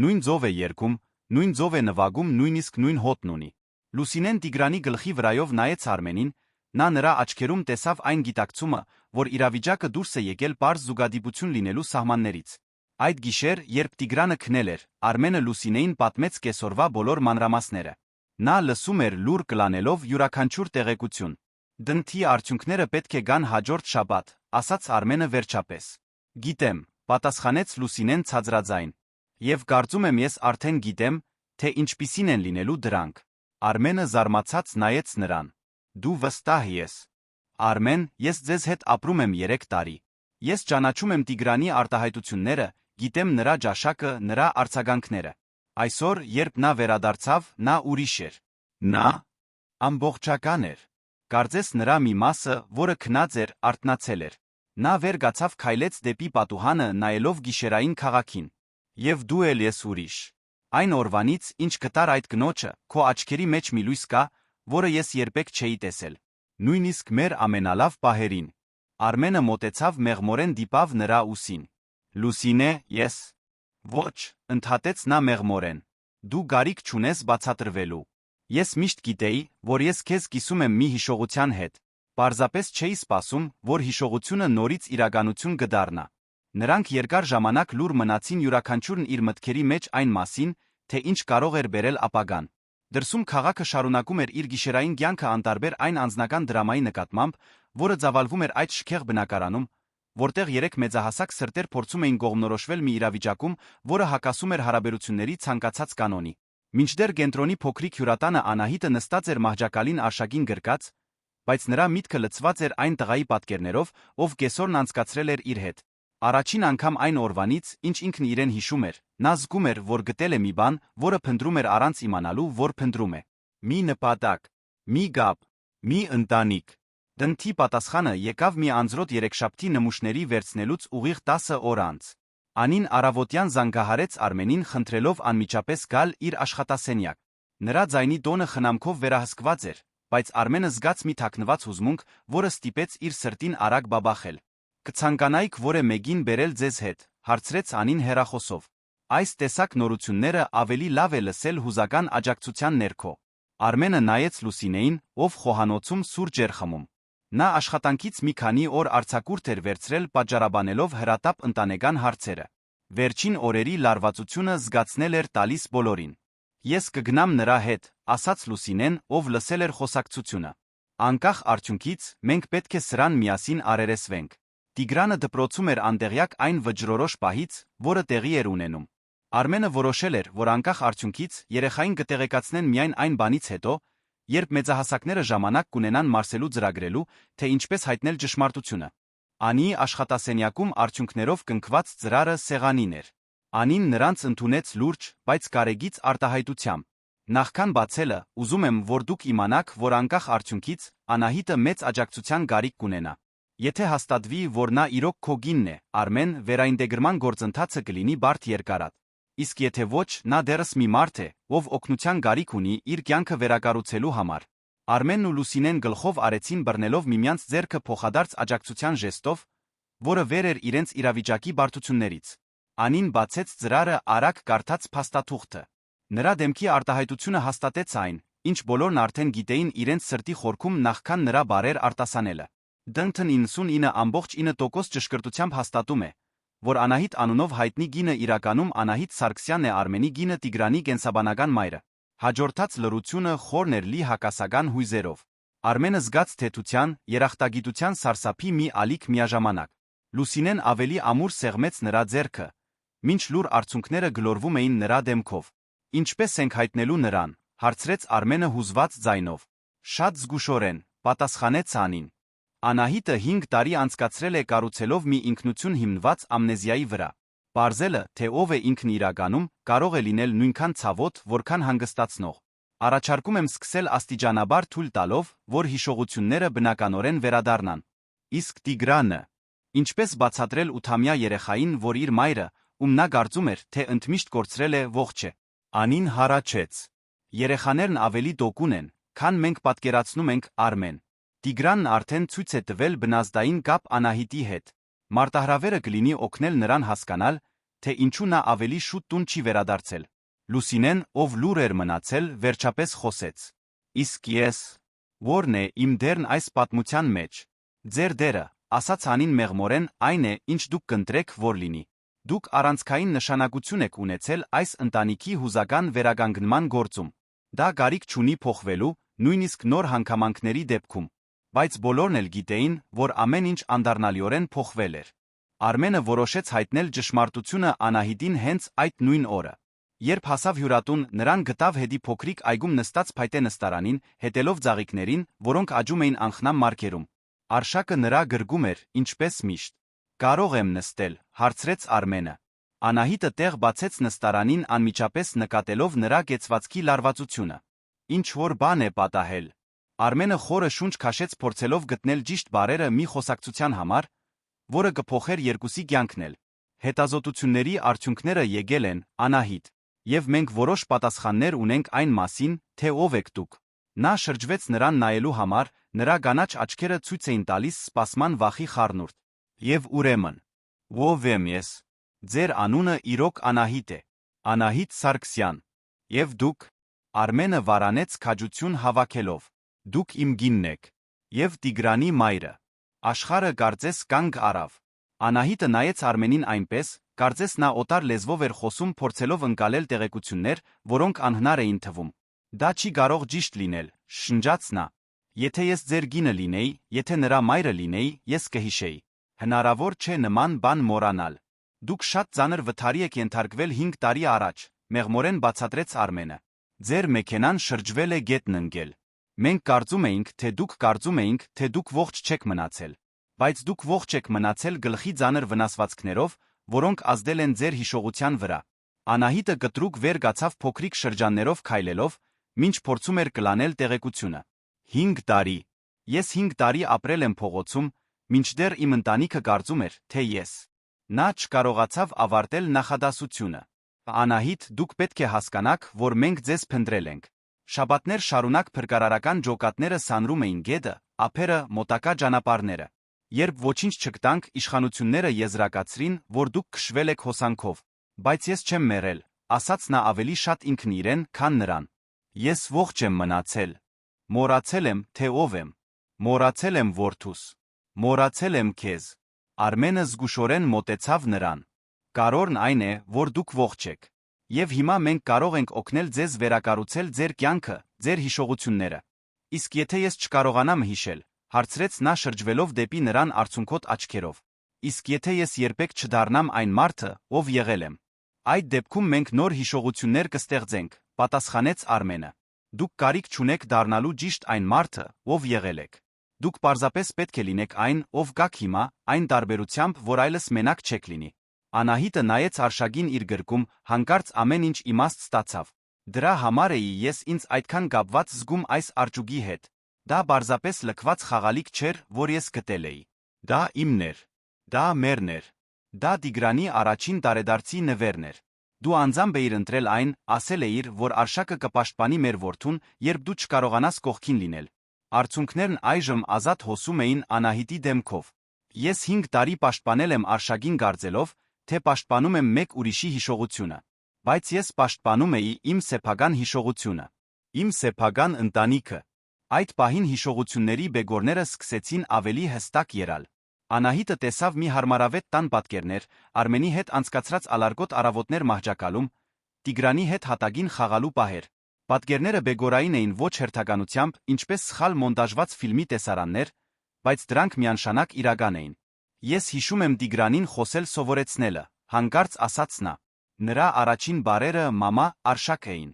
Նույն ձով է երգում, նույն ձով է նվագում, նույնիսկ նույն հոտն ունի։ Լուսինեն Տիգրանի գլխի վրայով նայեց Արմենին, նա նրա աչքերում տեսավ այն գիտակցումը, որ իրավիճակը դուրս է եկել պարզ զուգադիպություն լինելու սահմաններից։ Այդ գիշեր, երբ Տիգրանը քնել էր, Արմենը Լուսինեին պատմեց կեսօրվա բոլոր մանրամասները։ Նա լսում էր լուր կլանելով յուրաքանչյուր տեղեկություն։ Դնթի արդյունքները պետք է գան հաջորդ շաբաթ, ասաց Արմենը վերջապես։ Գիտեմ, պատասխանեց Լուսինեն ցածրաձայն։ Եվ կարծում եմ ես արդեն գիտեմ, թե ինչպիսին են լինելու դրանք։ Արմենը զարմացած նայեց նրան։ Դու վստահ ես։ Արմեն, ես ձեզ հետ ապրում եմ 3 տարի։ Ես ճանաչում եմ Տիգրանի արտահայտությունները, գիտեմ նրա ջաշակը, նրա արձագանքները։ Այսօր, երբ նա վերադարձավ, նա ուրիշ էր։ Նա ամբողջական էր։ Կարծես նրա մի մասը, որը քնած էր, արթնացել էր։ Նա վեր գացավ քայլեց դեպի պատուհանը, նայելով գիշերային քաղաքին։ Եվ դու էլ ես ուրիշ։ Այն օրվանից, ինչ գտար այդ կնոջը, քո աչքերի մեջ մի լույս կա, որը ես երբեք չէի տեսել։ Նույնիսկ մեր ամենալավ պահերին։ Արմենը մոտեցավ մեղմորեն դիպավ նրա ուսին։ Լուսինե, ես։ Ոչ, ընդհատեց նա մեղմորեն։ Դու գարիք չունես բացատրվելու։ Ես միշտ գիտեի, որ ես քեզ կիսում եմ մի հիշողության հետ։ Պարզապես չէի սպասում, որ հիշողությունը նորից իրականություն կդառնա։ Նրանք երկար ժամանակ լուր մնացին յուրաքանչյուրն իր մտքերի մեջ այն մասին, թե ինչ կարող էր բերել ապագան։ Դրսում քաղաքը շարունակում էր իր գիշերային կյանքը անտարբեր այն անձնական դրամայի նկատմամբ, որը ծավալվում էր այդ շքեղ բնակարանում, որտեղ 3 մեծահասակ սրտեր փորձում էին կողմնորոշվել մի իրավիճակում, որը հակասում էր հարաբերությունների ցանկացած կանոնի։ Մինչդեռ կենտրոնի փոքրիկ հյուրատանը Անահիտը նստած էր մահճակալին արշակին գրկած, բայց նրա միտքը լցված էր այն տղայի պատկերներով, ով կեսօրն անցկացրել էր իր հետ։ Առաջին անգամ այն օրվանից, ինչ ինքն իրեն հիշում էր, նա զգում էր, որ գտել է մի բան, որը փնտրում էր առանց իմանալու, որ փնտրում է։ Մի նպատակ, մի գապ, մի ընտանիք։ Դնթի պատասխանը եկավ մի անձրոտ երեքշաբթի նմուշների վերցնելուց ուղիղ 10 օր անց։ Անին առավոտյան զանգահարեց Արմենին խնդրելով անմիջապես գալ իր աշխատասենյակ։ Նրա ձայնի տոնը խնամքով վերահսկված էր, բայց Արմենը զգաց մի թաքնված հուզմունք, որը ստիպեց իր սրտին արագ բաբախել։ Կցանկանայիք որը մեկին բերել ձեզ հետ, հարցրեց Անին հեռախոսով։ Այս տեսակ նորությունները ավելի լավ է լսել հուզական աջակցության ներքո։ Արմենը նայեց Լուսինեին, ով խոհանոցում սուրճ էր խմում։ Նա աշխատանքից մի քանի օր արձակուրդ էր վերցրել պատճառաբանելով հրատապ ընտանեկան հարցերը։ Վերջին օրերի լարվածությունը զգացնել էր տալիս բոլորին։ Ես կգնամ նրա հետ, ասաց Լուսինեն, ով լսել էր խոսակցությունը։ Անկախ արդյունքից, մենք պետք է սրան միասին արերեսվենք։ Տիգրանը դպրոցում էր անտեղյակ այն վճռորոշ պահից, որը տեղի էր ունենում։ Արմենը որոշել էր, որ անկախ արդյունքից երեխային կտեղեկացնեն միայն այն բանից հետո, երբ մեծահասակները ժամանակ կունենան Մարսելու ծրագրելու, թե ինչպես հայտնել ճշմարտությունը։ Անիի աշխատասենյակում արդյունքներով կնքված ծրարը սեղանին էր։ Անին նրանց ընդունեց լուրջ, բայց կարեգից արտահայտությամբ. Նախքան բացելը, ուզում եմ, որ դուք իմանաք, որ անկախ արդյունքից, Անահիտը մեծ աջակցության գարիք կունենա։ Եթե հաստատվի, որ նա իրոք քո կինն է, Արմեն, վերաինտեգրման գործընթացը կլինի բարդ երկարատ։ Իսկ եթե ոչ, նա դեռս մի մարդ է, ով օգնության գարիք ունի իր կյանքը վերակառուցելու համար։ Արմենն ու Լուսինեն գլխով արեցին բռնելով միմյանց ձեռքը փոխադարձ աջակցության ժեստով, որը վեր էր իրենց իրավիճակի բարդություններից։ Անին բացեց ծրարը արագ կարդաց փաստաթուղթը։ Նրա դեմքի արտահայտությունը հաստատեց այն, ինչ բոլորն արդեն գիտեին իրենց սրտի խորքում նախքան նրա բառեր արտասանելը։ Դնթն 99.9% ճշգրտությամբ հաստատում է, որ Անահիտ անունով հայտնի կինը իրականում Անահիտ Սարգսյանն է, Արմենի կինը, Տիգրանի կենսաբանական մայրը։ Հաջորդած լռությունը խորն էր լի հակասական հույզերով։ Արմենը զգաց թեթության, երախտագիտության սարսափի մի ալիք միաժամանակ։ Լուսինեն ավելի ամուր սեղմեց նրա ձեռքը, մինչ լուր արցունքները գլորվում էին նրա դեմքով։ Ինչպես ենք հայտնելու նրան, հարցրեց Արմենը հուզված ձայնով։ Շատ զգուշորեն, պատասխանեց Անին։ Անահիտը 5 տարի անցկացրել է կառուցելով մի ինքնություն հիմնված ամնեզիայի վրա։ Պարզելը, թե ով է ինքն իրականում, կարող է լինել նույնքան ցավոտ, որքան հանգստացնող։ Առաջարկում եմ սկսել աստիճանաբար թույլ տալով, որ հիշողությունները բնականորեն վերադառնան։ Իսկ Տիգրանը, ինչպես բացատրել 8-ամյա երեխային, որ իր մայրը, ում նա կարծում էր, թե ընդմիշտ կորցրել է, ողջ է։ Անին հառաչեց. Երեխաներն ավելի տոկուն են, քան մենք պատկերացնում ենք, Արմեն։ Տիգրանն արդեն ցույց է տվել բնազդային կապ Անահիտի հետ։ Մարտահրավերը կլինի օգնել նրան հասկանալ, թե ինչու նա ավելի շուտ տուն չի վերադարձել։ Լուսինեն, ով լուր էր մնացել, վերջապես խոսեց. Իսկ ես, ո՞րն է իմ դերն այս պատմության մեջ։ Ձեր դերը, ասաց Անին մեղմորեն, այն է, ինչ դուք կընտրեք, որ լինի։ Դուք առանցքային նշանակություն եք ունեցել այս ընտանիքի հուզական վերականգնման գործում։ Դա կարիք չունի փոխվելու, նույնիսկ նոր հանգամանքների դեպքում։ Բայց բոլորն էլ գիտեին, որ ամեն ինչ անդառնալիորեն փոխվել էր։ Արմենը որոշեց հայտնել ճշմարտությունը Անահիտին հենց այդ նույն օրը։ Երբ հասավ հյուրատուն, նրան գտավ հետի փոքրիկ այգում նստած փայտե նստարանին, հետելով ծաղիկներին, որոնք աճում էին անխնամ մարգերում։ Արշակը նրա գրգում էր, ինչպես միշտ։ Կարող եմ նստել, հարցրեց Արմենը։ Անահիտը տեղ բացեց նստարանին անմիջապես նկատելով նրա կեցվածքի լարվածությունը։ Ինչ որ բան է պատահել։ Արմենը խորը շունչ քաշեց փորձելով գտնել ճիշտ բառերը մի խոսակցության համար, որը կփոխեր երկուսի կյանքն էլ։ Հետազոտությունների արդյունքները եկել են, Անահիտ, եւ մենք որոշ պատասխաններ ունենք այն մասին, թե ով եք դուք։ Նա շրջվեց նրան նայելու համար, նրա կանաչ աչքերը ցույց էին տալիս սպասման վախի խառնուրդ։ Եվ ուրեմն, ով եմ ես։ Ձեր անունը իրոք Անահիտ է։ Անահիտ Սարգսյան։ Եվ դուք, Արմենը վարանեց քաջություն հավաքելով։ Դուք իմ կինն եք։ Եվ Տիգրանի մայրը։ Աշխարհը կարծես կանգ առավ։ Անահիտը նայեց Արմենին այնպես, կարծես նա օտար լեզվով էր խոսում, փորձելով ընկալել տեղեկություններ, որոնք անհնար էին թվում։ Դա չի կարող ճիշտ լինել, շնջաց նա։ Եթե ես ձեր կինը լինեի, եթե նրա մայրը լինեի, ես կհիշեի։ Հնարավոր չէ նման բան մոռանալ։ Դուք շատ ծանր վթարի եք ենթարկվել 5 տարի առաջ, մեղմորեն բացատրեց Արմենը։ Ձեր մեքենան շրջվել է գետն ընկել։ Մենք կարծում էինք, թե դուք կարծում էինք, թե դուք ողջ չեք մնացել։ Բայց դուք ողջ եք մնացել գլխի ծանր վնասվածքներով, որոնք ազդել են ձեր հիշողության վրա։ Անահիտը կտրուկ վեր կացավ փոքրիկ շրջաններով քայլելով, մինչ փորձում էր կլանել տեղեկությունը։ 5 տարի։ Ես 5 տարի ապրել եմ փողոցում, մինչդեռ իմ ընտանիքը կարծում էր, թե ես։ Նա չկարողացավ ավարտել նախադասությունը։ Անահիտ, դուք պետք է հասկանաք, որ մենք ձեզ փնտրել ենք։ Շաբաթներ շարունակ փրկարարական ջոկատները սանրում էին գետը, ափերը, մոտակա ճանապարհները։ Երբ ոչինչ չգտանք, իշխանությունները եզրակացրին, որ դուք քշվել եք հոսանքով։ Բայց ես չեմ մեռել, ասաց նա ավելի շատ ինքն իրեն, քան նրան։ Ես ողջ եմ մնացել։ Մոռացել եմ, թե ով եմ։ Մոռացել եմ որդուս։ Մոռացել եմ քեզ։ Արմենը զգուշորեն մոտեցավ նրան։ Կարևորն այն է, որ դուք ողջ եք։ Եվ հիմա մենք կարող ենք օգնել ձեզ վերակառուցել ձեր կյանքը, ձեր հիշողությունները։ Իսկ եթե ես չկարողանամ հիշել, հարցրեց նա շրջվելով դեպի նրան արցունքոտ աչքերով։ Իսկ եթե ես երբեք չդառնամ այն մարդը, ով եղել եմ։ Այդ դեպքում մենք նոր հիշողություններ կստեղծենք, պատասխանեց Արմենը։ Դուք կարիք չունեք դառնալու ճիշտ այն մարդը, ով եղել եք։ Դուք պարզապես պետք է լինեք այն, ով կաք հիմա, այն տարբերությամբ, որ այլս մենակ չեք լինի։ Անահիտը նայեց Արշակին իր գրկում, հանկարծ ամեն ինչ իմաստ ստացավ։ Դրա համար էի ես ինձ այդքան կապված զգում այս արջուկի հետ։ Դա պարզապես լքված խաղալիք չէր, որ ես գտել էի։ Դա իմն էր։ Դա մերն էր։ Դա Տիգրանի առաջին տարեդարձի նվերն էր։ Դու անձամբ էիր ընտրել այն, ասել էիր, որ Արշակը կպաշտպանի մեր որդուն, երբ դու չկարողանաս կողքին լինել։ Արցունքներն այժմ ազատ հոսում էին Անահիտի դեմքով։ Ես 5 տարի պաշտպանել եմ Արշակին գարձելով, թե պաշտպանում եմ մեկ ուրիշի հիշողությունը։ Բայց ես պաշտպանում էի իմ սեփական հիշողությունը։ Իմ սեփական ընտանիքը։ Այդ պահին հիշողությունների բեգորները սկսեցին ավելի հստակ եռալ։ Անահիտը տեսավ մի հարմարավետ տան պատկերներ, Արմենի հետ անցկացրած ալարգոտ առավոտներ մահճակալում, Տիգրանի հետ հատագին խաղալու պահեր։ Պատկերները բեգորային էին ոչ հերթականությամբ, ինչպես սխալ մոնտաժված ֆիլմի տեսարաններ, բայց դրանք միանշանակ իրական էին։ Ես հիշում եմ Տիգրանին խոսել սովորեցնելը, հանկարծ ասաց նա։ Նրա առաջին բառերը մամա, Արշակ էին։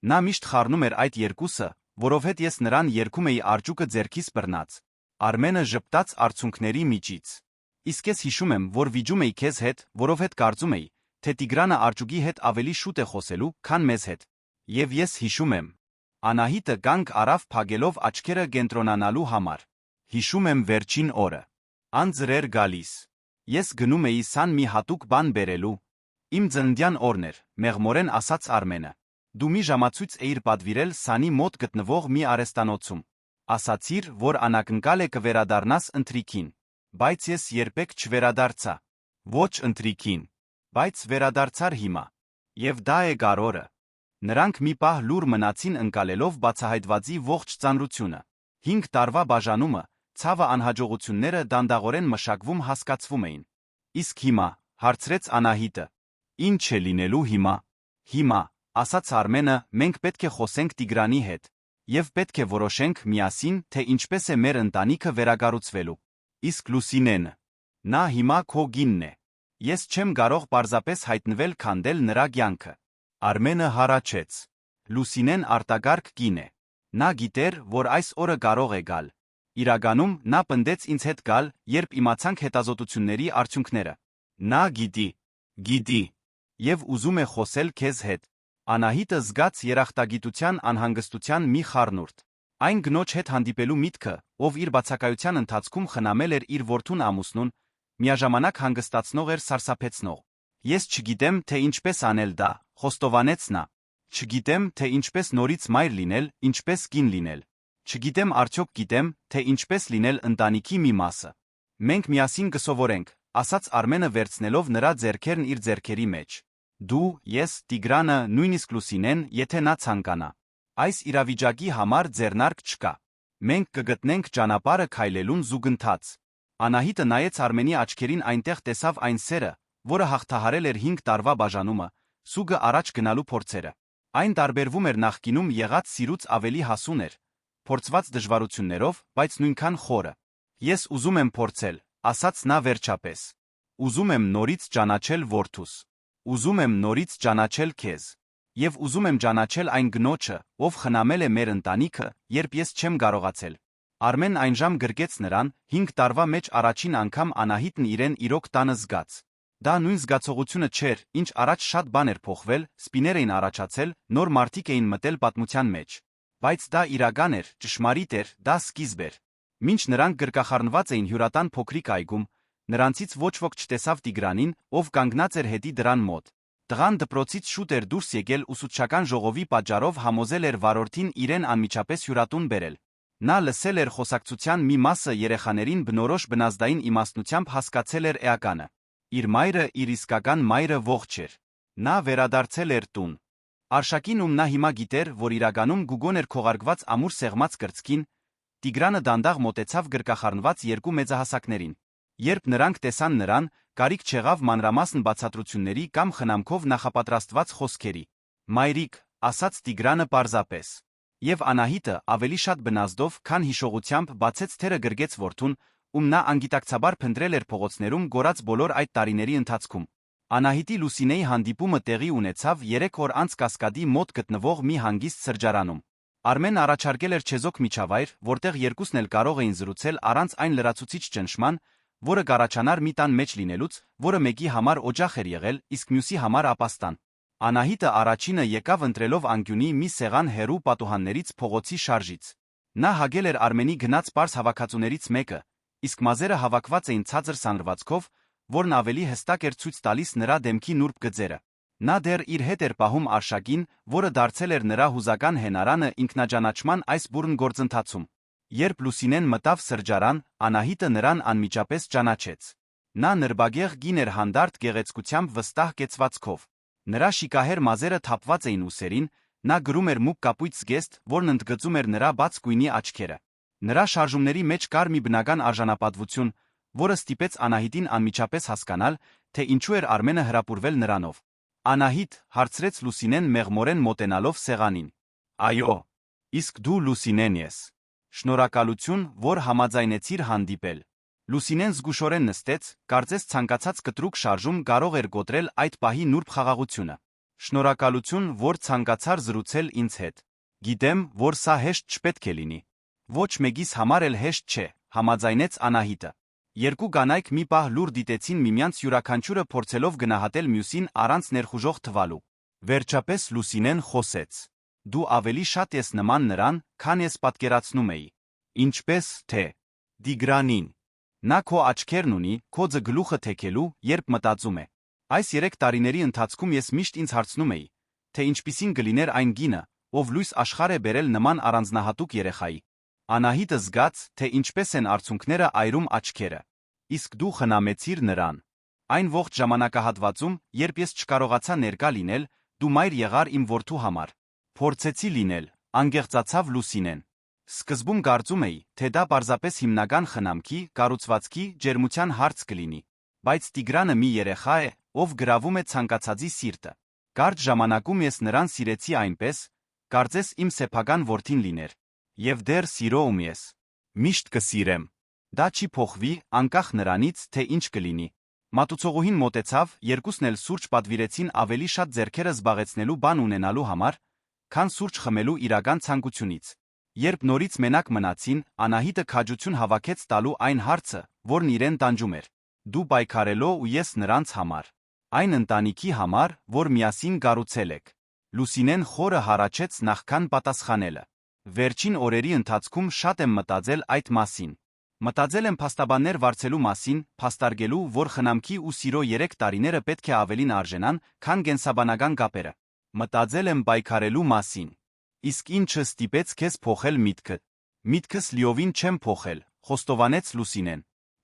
Նա միշտ խառնում էր այդ երկուսը, որովհետև ես նրան երգում էի արջուկը ձեռքիս բռնած։ Արմենը ժպտաց արցունքների միջից։ Իսկ ես հիշում եմ, որ վիճում էի քեզ հետ, որովհետև կարծում էի, թե Տիգրանը արջուկի հետ ավելի շուտ է խոսելու, քան մեզ հետ։ Եվ ես հիշում եմ։ Անահիտը կանգ առավ փակելով աչքերը կենտրոնանալու համար։ Հիշում եմ վերջին օրը։ Անձր էր գալիս։ Ես գնում էի սան մի հատուկ բան բերելու։ Իմ ծննդյան օրն էր, մեղմորեն ասաց Արմենը։ Դու մի ժամացույց էիր պատվիրել սանի մոտ գտնվող մի արհեստանոցում։ Ասացիր, որ անակնկալ է կվերադառնաս ընթրիքին։ Բայց ես երբեք չվերադարձա։ Ոչ ընթրիքին։ Բայց վերադարձար հիմա։ Եվ դա է գարորը։ Նրանք մի պահ լուր մնացին ընկալելով բացահայտվածի ողջ ծանրությունը։ 5 տարվա բաժանումը, ցավը անհաջողությունները դանդաղորեն մշակվում հասկացվում էին։ Իսկ հիմա, հարցրեց Անահիտը։ Ինչ է լինելու հիմա։ Հիմա, ասաց Արմենը, մենք պետք է խոսենք Տիգրանի հետ։ Եվ պետք է որոշենք միասին, թե ինչպես է մեր ընտանիքը վերակառուցվելու։ Իսկ Լուսինեն։ Նա հիմա քո գինն է։ Ես չեմ կարող պարզապես հայտնվել քանդել նրա կյանքը։ Արմենը հառաչեց։ Լուսինեն արտագարկ կին է։ Նա գիտեր, որ այս օրը կարող է գալ։ Իրականում, նա պնդեց ինձ հետ գալ, երբ իմացանք հետազոտությունների արդյունքները։ Նա գիտի։ Եվ ուզում է խոսել քեզ հետ։ Անահիտը զգաց երախտագիտության անհանգստության մի խառնուրդ։ Այն գնոջ հետ հանդիպելու միտքը, ով իր բացակայության ընթացքում խնամել էր իր որդուն ամուսնուն, միաժամանակ հանգստացնող էր սարսափեցնող։ Ես չգիտեմ, թե ինչպես անել դա, խոստովանեց նա։ Չգիտեմ, թե ինչպես նորից մայր լինել, ինչպես կին լինել։ Չգիտեմ արդյոք գիտեմ, թե ինչպես լինել ընտանիքի մի մասը։ Մենք միասին կսովորենք, ասաց Արմենը վերցնելով նրա ձեռքերն իր ձեռքերի մեջ։ Դու, ես, Տիգրանը, նույնիսկ Լուսինեն, եթե նա ցանկանա։ Այս իրավիճակի համար ձեռնարկ չկա։ Մենք կգտնենք ճանապարհը քայլելուն զուգընթաց։ Անահիտը նայեց Արմենի աչքերին, այնտեղ տեսավ այն սերը, որը հաղթահարել էր 5 տարվա բաժանումը, սուգը առաջ գնալու փորձերը։ Այն տարբերվում էր նախկինում եղած սիրուց ավելի հասուն էր, փորձված դժվարություններով, բայց նույնքան խորը։ Ես ուզում եմ փորձել, ասաց նա վերջապես։ Ուզում եմ նորից ճանաչել որդուս։ Ուզում եմ նորից ճանաչել քեզ։ Եվ ուզում եմ ճանաչել այն գնոջը, ով խնամել է մեր ընտանիքը, երբ ես չեմ կարողացել։ Արմենն այնժամ գրկեց նրան, 5 տարվա մեջ առաջին անգամ Անահիտն իրեն իրոք տանը զգաց։ Դա նույն զգացողությունը չէր, ինչ առաջ շատ բան էր փոխվել, սպիներ էին առաջացել, նոր մարդիկ էին մտել պատմության մեջ։ Բայց դա իրական էր, ճշմարիտ էր, դա սկիզբ էր։ Մինչ նրանք գրկախառնված էին հյուրատան փոքրիկ այգում, նրանցից ոչ ոք չտեսավ Տիգրանին, ով կանգնած էր հետի դրան մոտ։ Տղան դպրոցից շուտ էր դուրս եկել ուսուցչական ժողովի պատճառով համոզել էր վարորդին իրեն անմիջապես հյուրատուն բերել։ Նա լսել էր խոսակցության մի մասը, երեխաներին բնորոշ բնազդային իմաստնությամբ հասկացել էր էականը։ Իր մայրը, իր իսկական մայրը ողջ էր։ Նա վերադարձել էր տուն։ Արշակին, ում նա հիմա գիտեր, որ իրականում գուգոն էր քողարկված ամուր սեղմած կրծքին, Տիգրանը դանդաղ մոտեցավ գրկախառնված երկու մեծահասակներին։ Երբ նրանք տեսան նրան, կարիք չեղավ մանրամասն բացատրությունների կամ խնամքով նախապատրաստված խոսքերի։ Մայրիկ, ասաց Տիգրանը պարզապես։ Եվ Անահիտը ավելի շատ բնազդով, քան հիշողությամբ բացեց թերը գրգեց որդուն, ում նա անգիտակցաբար փնտրել էր փողոցներում գորած բոլոր այդ տարիների ընթացքում։ Անահիտի Լուսինեի հանդիպումը տեղի ունեցավ 3 օր անց Կասկադի մոտ գտնվող մի հանգիստ սրճարանում։ Արմենն առաջարկել էր չեզոք միջավայր, որտեղ երկուսն էլ կարող էին զրուցել առանց այն լրացուցիչ ճնշման, որը կառաջանար մի տան մեջ լինելուց, որը մեկի համար օջախ էր եղել, իսկ մյուսի համար ապաստան։ Անահիտը առաջինը եկավ ընտրելով անկյունի մի սեղան հեռու պատուհաններից փողոցի շարժից։ Նա հագել էր Արմենի գնաց պարզ հավաքածուներից մեկը, իսկ մազերը հավաքված էին ցածր սանրվածքով, որն ավելի հստակ էր ցույց տալիս նրա դեմքի նուրբ գծերը։ Նա դեռ իր հետ էր պահում արշակին, որը դարձել էր նրա հուզական հենարանը ինքնաճանաչման այս բուռն գործընթացում։ Երբ Լուսինեն մտավ սրճարան, Անահիտը նրան անմիջապես ճանաչեց։ Նա նրբագեղ կին էր հանդարտ գեղեցկությամբ վստահ կեցվածքով։ Նրա շիկահեր մազերը թափված էին ուսերին, նա գրում էր մուգ կապույտ զգեստ, որն ընդգծում էր նրա բաց գույնի աչքերը։ Նրա շարժումների մեջ կար մի բնական արժանապատվություն, որը ստիպեց Անահիտին անմիջապես հասկանալ, թե ինչու էր Արմենը հրապուրվել նրանով։ Անահիտ, հարցրեց Լուսինեն մեղմորեն մոտենալով սեղանին։ Այո, իսկ դու Լուսինեն ես։ Շնորհակալություն, որ համաձայնեցիր հանդիպել։ Լուսինեն զգուշորեն նստեց, կարծես ցանկացած կտրուկ շարժում կարող էր կոտրել այդ պահի նուրբ խաղաղությունը։ Շնորհակալություն, որ ցանկացար զրուցել ինձ հետ։ Գիտեմ, որ սա հեշտ չպետք է լինի։ Ոչ մեկիս համար էլ հեշտ չէ, համաձայնեց Անահիտը։ Երկու կանայք մի պահ լուր դիտեցին միմյանց յուրաքանչյուրը փորձելով գնահատել մյուսին առանց ներխուժող թվալու։ Վերջապես Լուսինեն խոսեց. Դու ավելի շատ ես նման նրան, քան ես պատկերացնում էի։ Ինչպես թե Տիգրանին։ Նա քո աչքերն ունի, քո գլուխը թեքելու, երբ մտածում է։ Այս 3 տարիների ընթացքում ես միշտ ինձ հարցնում էի, թե ինչպիսին կլիներ այն կինը, ով լույս աշխարհ է բերել նման առանձնահատուկ երեխայի։ Անահիտը զգաց, թե ինչպես են արցունքները այրում աչքերը։ Իսկ դու խնամեցիր նրան։ Այն ողջ ժամանակահատվածում, երբ ես չկարողացա ներկա լինել, դու մայր եղար իմ որդու համար։ Փորձեցի լինել, անգեղծացավ Լուսինեն։ Սկզբում կարծում էի, թե դա պարզապես հիմնական խնամքի, կառուցվածքի, ջերմության հարց կլինի։ Բայց Տիգրանը մի երեխա է, ով գրավում է ցանկացածի սիրտը։ Կարճ ժամանակում ես նրան սիրեցի այնպես, կարծես իմ սեփական որդին լիներ։ Եվ դեռ սիրում ես։ Միշտ կսիրեմ։ Դա չի փոխվի, անկախ նրանից, թե ինչ կլինի։ Մատուցողուհին մոտեցավ, երկուսն էլ սուրճ պատվիրեցին ավելի շատ ձեռքերը զբաղեցնելու բան ունենալու համար, քան սուրճ խմելու իրական ցանկությունից։ Երբ նորից մենակ մնացին, Անահիտը քաջություն հավաքեց տալու այն հարցը, որն իրեն տանջում էր։ Դու պայքարելով ու ես նրանց համար։ Այն ընտանիքի համար, որ միասին կառուցել եք։ Լուսինեն խորը հառաչեց նախքան պատասխանելը։ Վերջին օրերի ընթացքում շատ եմ մտածել այդ մասին։ Մտածել եմ փաստաբաններ վարձելու մասին, փաստարկելու, որ խնամքի ու սիրո 3 տարիները պետք է ավելին արժենան, քան կենսաբանական կապերը։ Մտածել եմ պայքարելու մասին։ Իսկ ինչը ստիպեց քեզ փոխել միտքդ։ Միտքս լիովին չեմ փոխել, խոստովանեց Լուսինեն։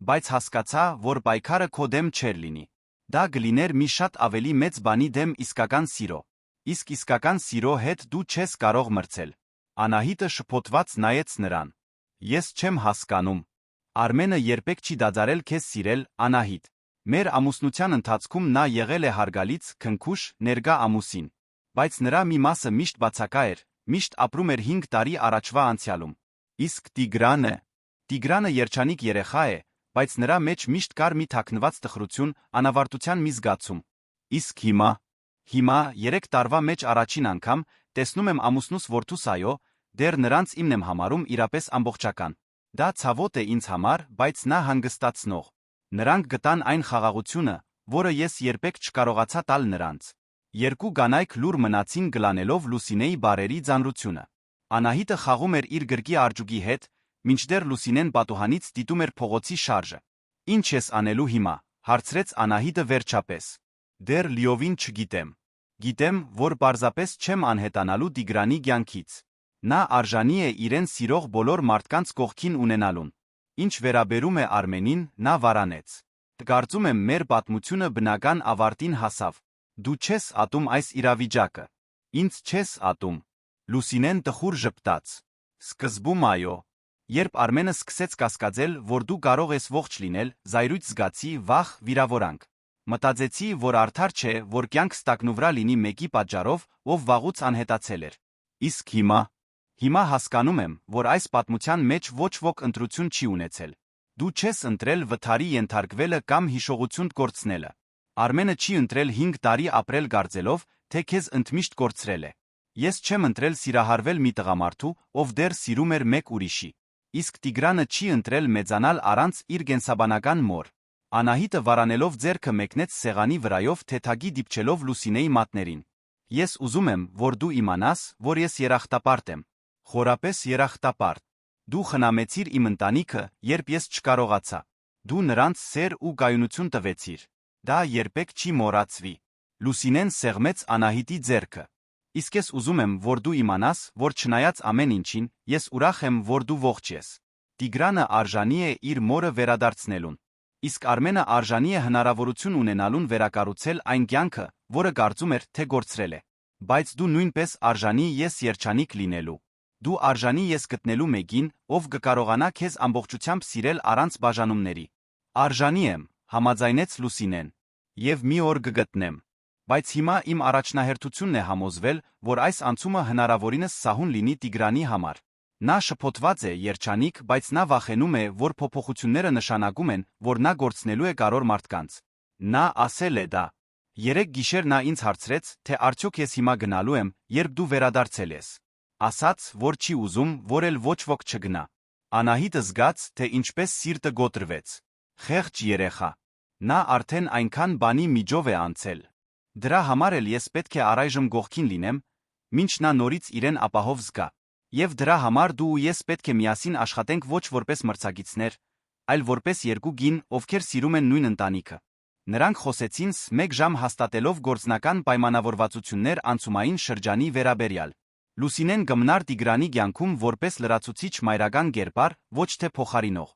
Բայց հասկացա, որ պայքարը քո դեմ չէր լինի։ Դա կլիներ մի շատ ավելի մեծ բանի դեմ իսկական սիրո։ Իսկ իսկական սիրո հետ դու չես կարող մրցել։ Անահիտը շփոթված նայեց նրան։ Ես չեմ հասկանում։ Արմենը երբեք չի դադարել քեզ սիրել, Անահիտ։ Մեր ամուսնության ընթացքում նա եղել է հարգալից, քնքուշ, ներկա ամուսին։ Բայց նրա մի մասը միշտ բացակա էր, միշտ ապրում էր 5 տարի առաջվա անցյալում։ Իսկ Տիգրանը երջանիկ երեխա է, բայց նրա մեջ միշտ կար մի թաքնված տխրություն, անավարտության մի զգացում։ Իսկ հիմա 3 տարվա մեջ առաջին անգամ տեսնում եմ ամուսնուս որդուս այո, դեռ նրանց իմն եմ համարում իրապես ամբողջական։ Դա ցավոտ է ինձ համար, բայց նա հանգստացնող։ Նրանք գտան այն խաղաղությունը, որը ես երբեք չկարողացա տալ նրանց։ Երկու կանայք լուր մնացին գլանելով Լուսինեի բարերի ծանրությունը։ Անահիտը խաղում էր իր գրկի արջուկի հետ, մինչդեռ Լուսինեն պատուհանից դիտում էր փողոցի շարժը։ Ինչ ես անելու հիմա, հարցրեց Անահիտը վերջապես։ Դեռ լիովին չգիտեմ։ Գիտեմ, որ պարզապես չեմ անհետանալու Տիգրանի կյանքից։ Նա արժանի է իրեն սիրող բոլոր մարդկանց կողքին ունենալուն։ Ինչ վերաբերում է Արմենին, նա վարանեց։ Կարծում եմ մեր պատմությունը բնական ավարտին հասավ։ Դու չես ատում այս իրավիճակը։ Ինձ չես ատում։ Լուսինեն տխուր ժպտաց։ Սկզբում այո։ Երբ Արմենը սկսեց կասկածել, որ դու կարող ես ողջ լինել, զայրույթ զգացի, վախ, վիրավորանք։ Մտածեցի, որ արդար չէ, որ կյանքս տակնուվրա լինի մեկի պատճառով, ով վաղուց անհետացել էր։ Իսկ հիմա հասկանում եմ, որ այս պատմության մեջ ոչ ոք ընտրություն չի ունեցել։ Դու չես ընտրել վթարի ենթարկվելը կամ հիշողություն կորցնելը։ Արմենը չի ընտրել 5 տարի ապրել կարծելով, թե քեզ ընդմիշտ կորցրել է։ Ես չեմ ընտրել սիրահարվել մի տղամարդու, ով դեռ սիրում էր մեկ ուրիշի։ Իսկ Տիգրանը չի ընտրել մեծանալ առանց իր կենսաբանական մոր։ Անահիտը վարանելով ձեռքը մեկնեց սեղանի վրայով թեթագի դիպչելով Լուսինեի մատներին։ Ես ուզում եմ, որ դու իմանաս, որ ես երախտապարտ եմ։ Խորապես երախտապարտ։ Դու խնամեցիր իմ ընտանիքը, երբ ես չկարողացա։ Դու նրանց սեր ու գայունություն տվեցիր։ Դա երբեք չի մոռացվի։ Լուսինեն սեղմեց Անահիտի ձեռքը։ Իսկ ես ուզում եմ, որ դու իմանաս, որ չնայած ամեն ինչին, ես ուրախ եմ, որ դու ողջ ես։ Տիգրանը արժանի է իր մորը վերադարձնելուն։ Իսկ Արմենը արժանի է հնարավորություն ունենալուն վերակառուցել այն կյանքը, որը կարծում էր, թե կորցրել է։ Բայց դու նույնպես արժանի ես երջանիկ լինելու։ Դու արժանի ես գտնելու մեկին, ով կկարողանա քեզ ամբողջությամբ սիրել առանց բաժանումների։ Արժանի եմ, համաձայնեց Լուսինեն։ Եվ մի օր կգտնեմ։ Բայց հիմա իմ առաջնահերթությունն է համոզվել, որ այս անցումը հնարավորինս սահուն լինի Տիգրանի համար։ Նա շփոթված է, երջանիկ, բայց նա վախենում է, որ փոփոխությունները նշանակում են, որ նա գործնելու է կարևոր մարդկանց։ Նա ասել է դա։ Երեկ գիշեր նա ինձ հարցրեց, թե արդյոք ես հիմա գնալու եմ, երբ դու վերադարձել ես։ Ասաց, որ չի ուզում, որ էլ ոչ ոք չգնա։ Անահիտը զգաց, թե ինչպես սիրտը գոտրվեց։ Խեղճ երեխա։ Նա արդեն այնքան բանի միջով է անցել։ Դրա համար էլ ես պետք է առայժմ գողքին լինեմ, մինչ նա նորից իրեն ապահով զգա։ Եվ դրա համար դու ու ես պետք է միասին աշխատենք ոչ որպես մրցակիցներ, այլ որպես երկու կին, ովքեր սիրում են նույն ընտանիքը։ Նրանք խոսեցին մեկ ժամ հաստատելով գործնական պայմանավորվածություններ անցումային շրջանի վերաբերյալ։ Լուսինեն կմնար Տիգրանի կյանքում որպես լրացուցիչ մայրական կերպար, ոչ թե փոխարինող։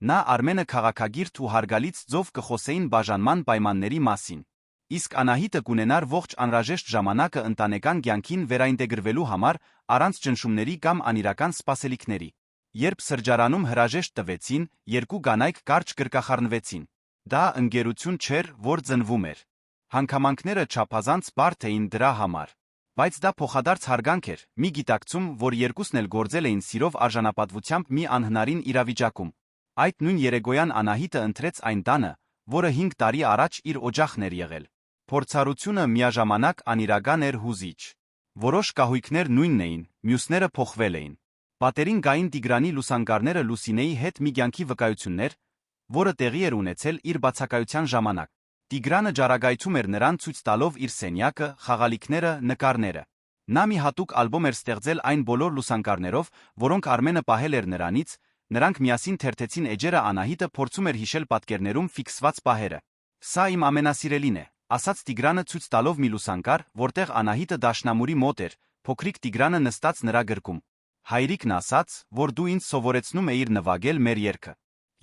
Նա Արմենը քաղաքագիրտ ու հարգալից ձով կխոսեին բաժանման պայմանների մասին։ Իսկ Անահիտը կունենար ողջ անհրաժեշտ ժամանակը ընտանեկան կյանքին վերաինտեգրվելու համար, առանց ճնշումների կամ անիրական սպասելիքների։ Երբ սրճարանում հրաժեշտ տվեցին, երկու կանայք կարճ գրկախառնվեցին։ Դա ընկերություն չէր, որ ծնվում էր։ Հանգամանքները չափազանց բարդ էին դրա համար։ Բայց դա փոխադարձ հարգանք էր, մի գիտակցում, որ երկուսն էլ գործել էին սիրով արժանապատվությամբ մի անհնարին իրավիճակում։ Այդ նույն երեկոյան Անահիտը ընտրեց այն տանը, որը 5 տարի առաջ իր օջախն էր եղել։ Փորձառությունը միաժամանակ անիրական էր հուզիչ։ Որոշ կահույքներ նույնն էին, մյուսները փոխվել էին։ Պատերին գային Տիգրանի լուսանկարները Լուսինեի հետ մի կյանքի վկայություններ, որը տեղի էր ունեցել իր բացակայության ժամանակ։ Տիգրանը ջարագայթում էր նրան ցույց տալով իր սենյակը, խաղալիքները, նկարները։ Նա մի հատուկ ալբոմ էր ստեղծել այն բոլոր լուսանկարներով, որոնք Արմենը պահել էր նրանից, նրանք միասին թերթեցին էջերը Անահիտը փորձում էր հիշել պատկերներում ֆիքսված պահերը։ Սա իմ ամենասիրելին է, ասաց Տիգրանը ցույց տալով մի լուսանկար, որտեղ Անահիտը դաշնամուրի մոտ էր, փոքրիկ Տիգրանը նստած նրա գրկում։ Հայրիկն ասաց, որ դու ինձ սովորեցնում էիր նվագել մեր երգը։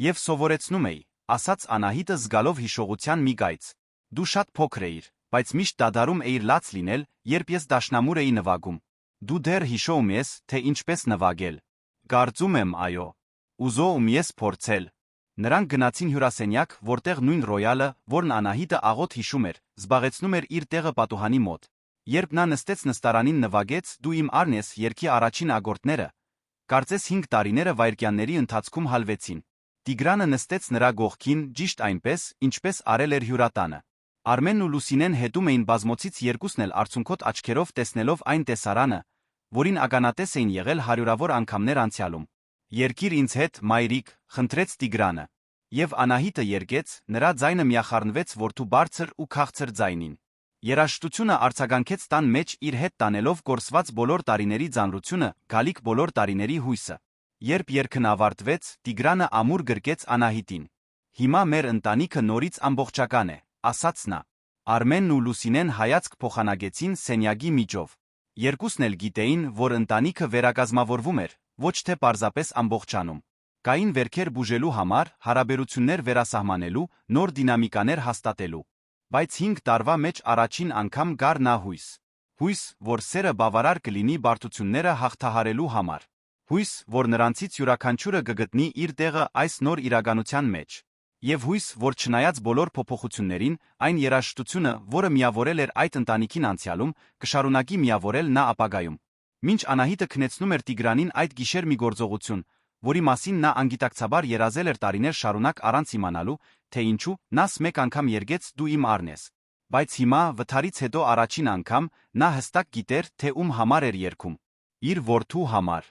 Եվ սովորեցնում էի, ասաց Անահիտը զգալով հիշողության մի գայծ։ Դու շատ փոքր էիր, բայց միշտ դադարում էիր լաց լինել, երբ ես դաշնամուր էի նվագում։ Դու դեռ հիշում ես, թե ինչպես նվագել։ Կարծում եմ, այո։ Ուզում ես փորձել։ Նրանք գնացին հյուրասենյակ, որտեղ նույն ռոյալը, որն Անահիտը աղոտ հիշում էր, զբաղեցնում էր իր տեղը պատուհանի մոտ։ Երբ նա նստեց նստարանին նվագեց «Դու իմ արն ես» երգի առաջին ակորդները, կարծես 5 տարիները վայրկյանների ընթացքում հալվեցին։ Տիգրանը նստեց նրա գողքին ճիշտ այնպես, ինչպես արել էր հյուրատանը։ Արմենն ու Լուսինեն հետում էին բազմոցից երկուսն էլ արցունքոտ աչքերով տեսնելով այն տեսարանը, որին ականատես էին եղել հարյուրավոր անգամներ անցյալում։ Երկիր ինձ հետ, մայրիկ, խնդրեց Տիգրանը։ Եվ Անահիտը երգեց, նրա ձայնը միախառնվեց որդու բարձր ու քաղցր ձայնին։ Երաժշտությունը արձագանքեց տան մեջ իր հետ տանելով կորսված բոլոր տարիների ծանրությունը, գալիք բոլոր տարիների հույսը։ Երբ երգն ավարտվեց, Տիգրանը ամուր գրկեց Անահիտին։ Հիմա մեր ընտանիքը նորից ամբողջական է, ասաց նա։ Արմենն ու Լուսինեն հայացք փոխանցեցին սենյակի միջով։ Երկուսն էլ գիտեին, որ ընտանիքը վերակազմավորվում էր, ոչ թե պարզապես ամբողջանում։ Կային վերքեր բուժելու համար, հարաբերություններ վերասահմանելու, նոր դինամիկաներ հաստատելու։ Բայց 5 տարվա մեջ առաջին անգամ գար նա հույս։ Հույս, որ սերը բավարար կլինի բարդությունները հաղթահարելու համար։ Հույս, որ նրանցից յուրաքանչյուրը կգտնի իր տեղը այս նոր իրականության մեջ։ Եվ հույս, որ չնայած բոլոր փոփոխություններին, այն երաժշտությունը, որը միավորել էր այդ ընտանիքին անցյալում, կշարունակի միավորել նա ապագայում։ Մինչ Անահիտը քնեցնում էր Տիգրանին այդ գիշեր մի գործողություն, որի մասին նա անգիտակցաբար երազել էր տարիներ շարունակ առանց իմանալու, թե ինչու, նա մեկ անգամ երգեց «Դու իմ արն ես»։ Բայց հիմա, վթարից հետո առաջին անգամ, նա հստակ գիտեր, թե ում համար էր երգում։ Իր որդու համար։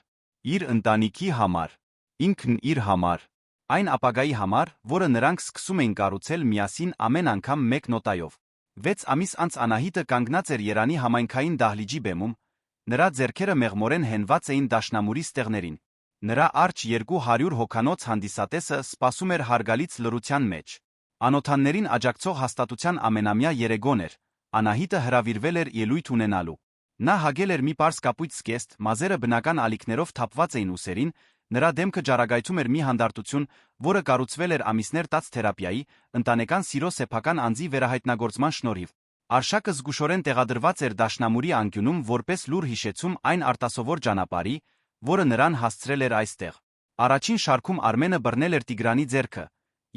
Իր ընտանիքի համար։ Ինքն իր համար։ Այն ապագայի համար, որը նրանք սկսում էին կառուցել միասին ամեն անգամ մեկ նոտայով։ 6 ամիս անց Անահիտը կանգնած էր Երանի համայնքային դահլիճի բեմում, նրա ձեռքերը մեղմորեն հենված էին դաշնամուրի ստեղներին։ Նրա առջ 200 հոգանոց հանդիսատեսը սպասում էր հարգալից լռության մեջ։ Անոթաններին աջակցող հաստատության ամենամյա երեկոն էր, Անահիտը հրավիրվել էր ելույթ ունենալու։ Նա հագել էր մի պարզ կապույտ զգեստ, մազերը բնական ալիքներով թափված էին ուսերին, նրա դեմքը ջարագայթում էր մի հանդարտություն, որը կառուցվել էր ամիսներ տած թերապիայի, ընտանեկան սիրո սեփական անձի վերահայտնագործման շնորհիվ։ Արշակը զգուշորեն տեղադրված էր դաշնամուրի անկյունում որպես լուր հիշեցում այն արտասովոր ճանապարհի, որը նրան հասցրել էր այստեղ։ Առաջին շարքում Արմենը բռնել էր Տիգրանի ձեռքը,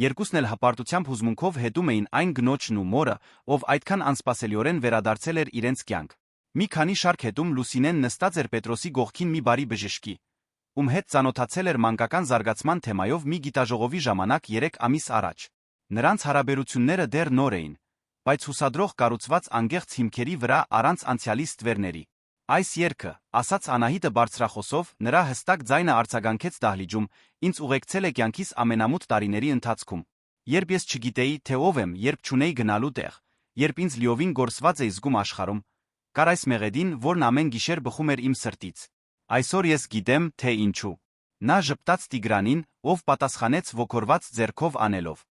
երկուսն էլ հպարտությամբ հուզմունքով հետում էին այն գնոջն ու մորը, ով այդքան անսպասելիորեն վերադարձել էր իրենց կյանք։ Մի քանի շարք հետում Լուսինեն նստած էր Պետրոսի գողքին մի բարի բժշկի, ում հետ ծանոթացել էր մանկական զարգացման թեմայով մի գիտաժողովի ժամանակ 3 ամիս առաջ։ Նրանց հարաբերությունները դեռ նոր էին, բայց հուսադրող կառուցված անգեղծ հիմքերի վրա առանց անցյալի ստվերների։ Այս երգը, ասաց Անահիտը բարձրախոսով, նրա հստակ ձայնը արձագանքեց դահլիճում, ինձ ուղեկցել է կյանքիս ամենամութ տարիների ընթացքում։ Երբ ես չգիտեի, թե ով եմ, երբ չունեի գնալու տեղ, երբ ինձ լիովին գործված էի զգում աշխարհում, կար այս մեղեդին, որն ամեն գիշեր բխում էր իմ սրտից։ Այսօր ես գիտեմ, թե ինչու։ Նա ժպտաց Տիգրանին, ով պատասխանեց ոգորված ձեռքով անելով։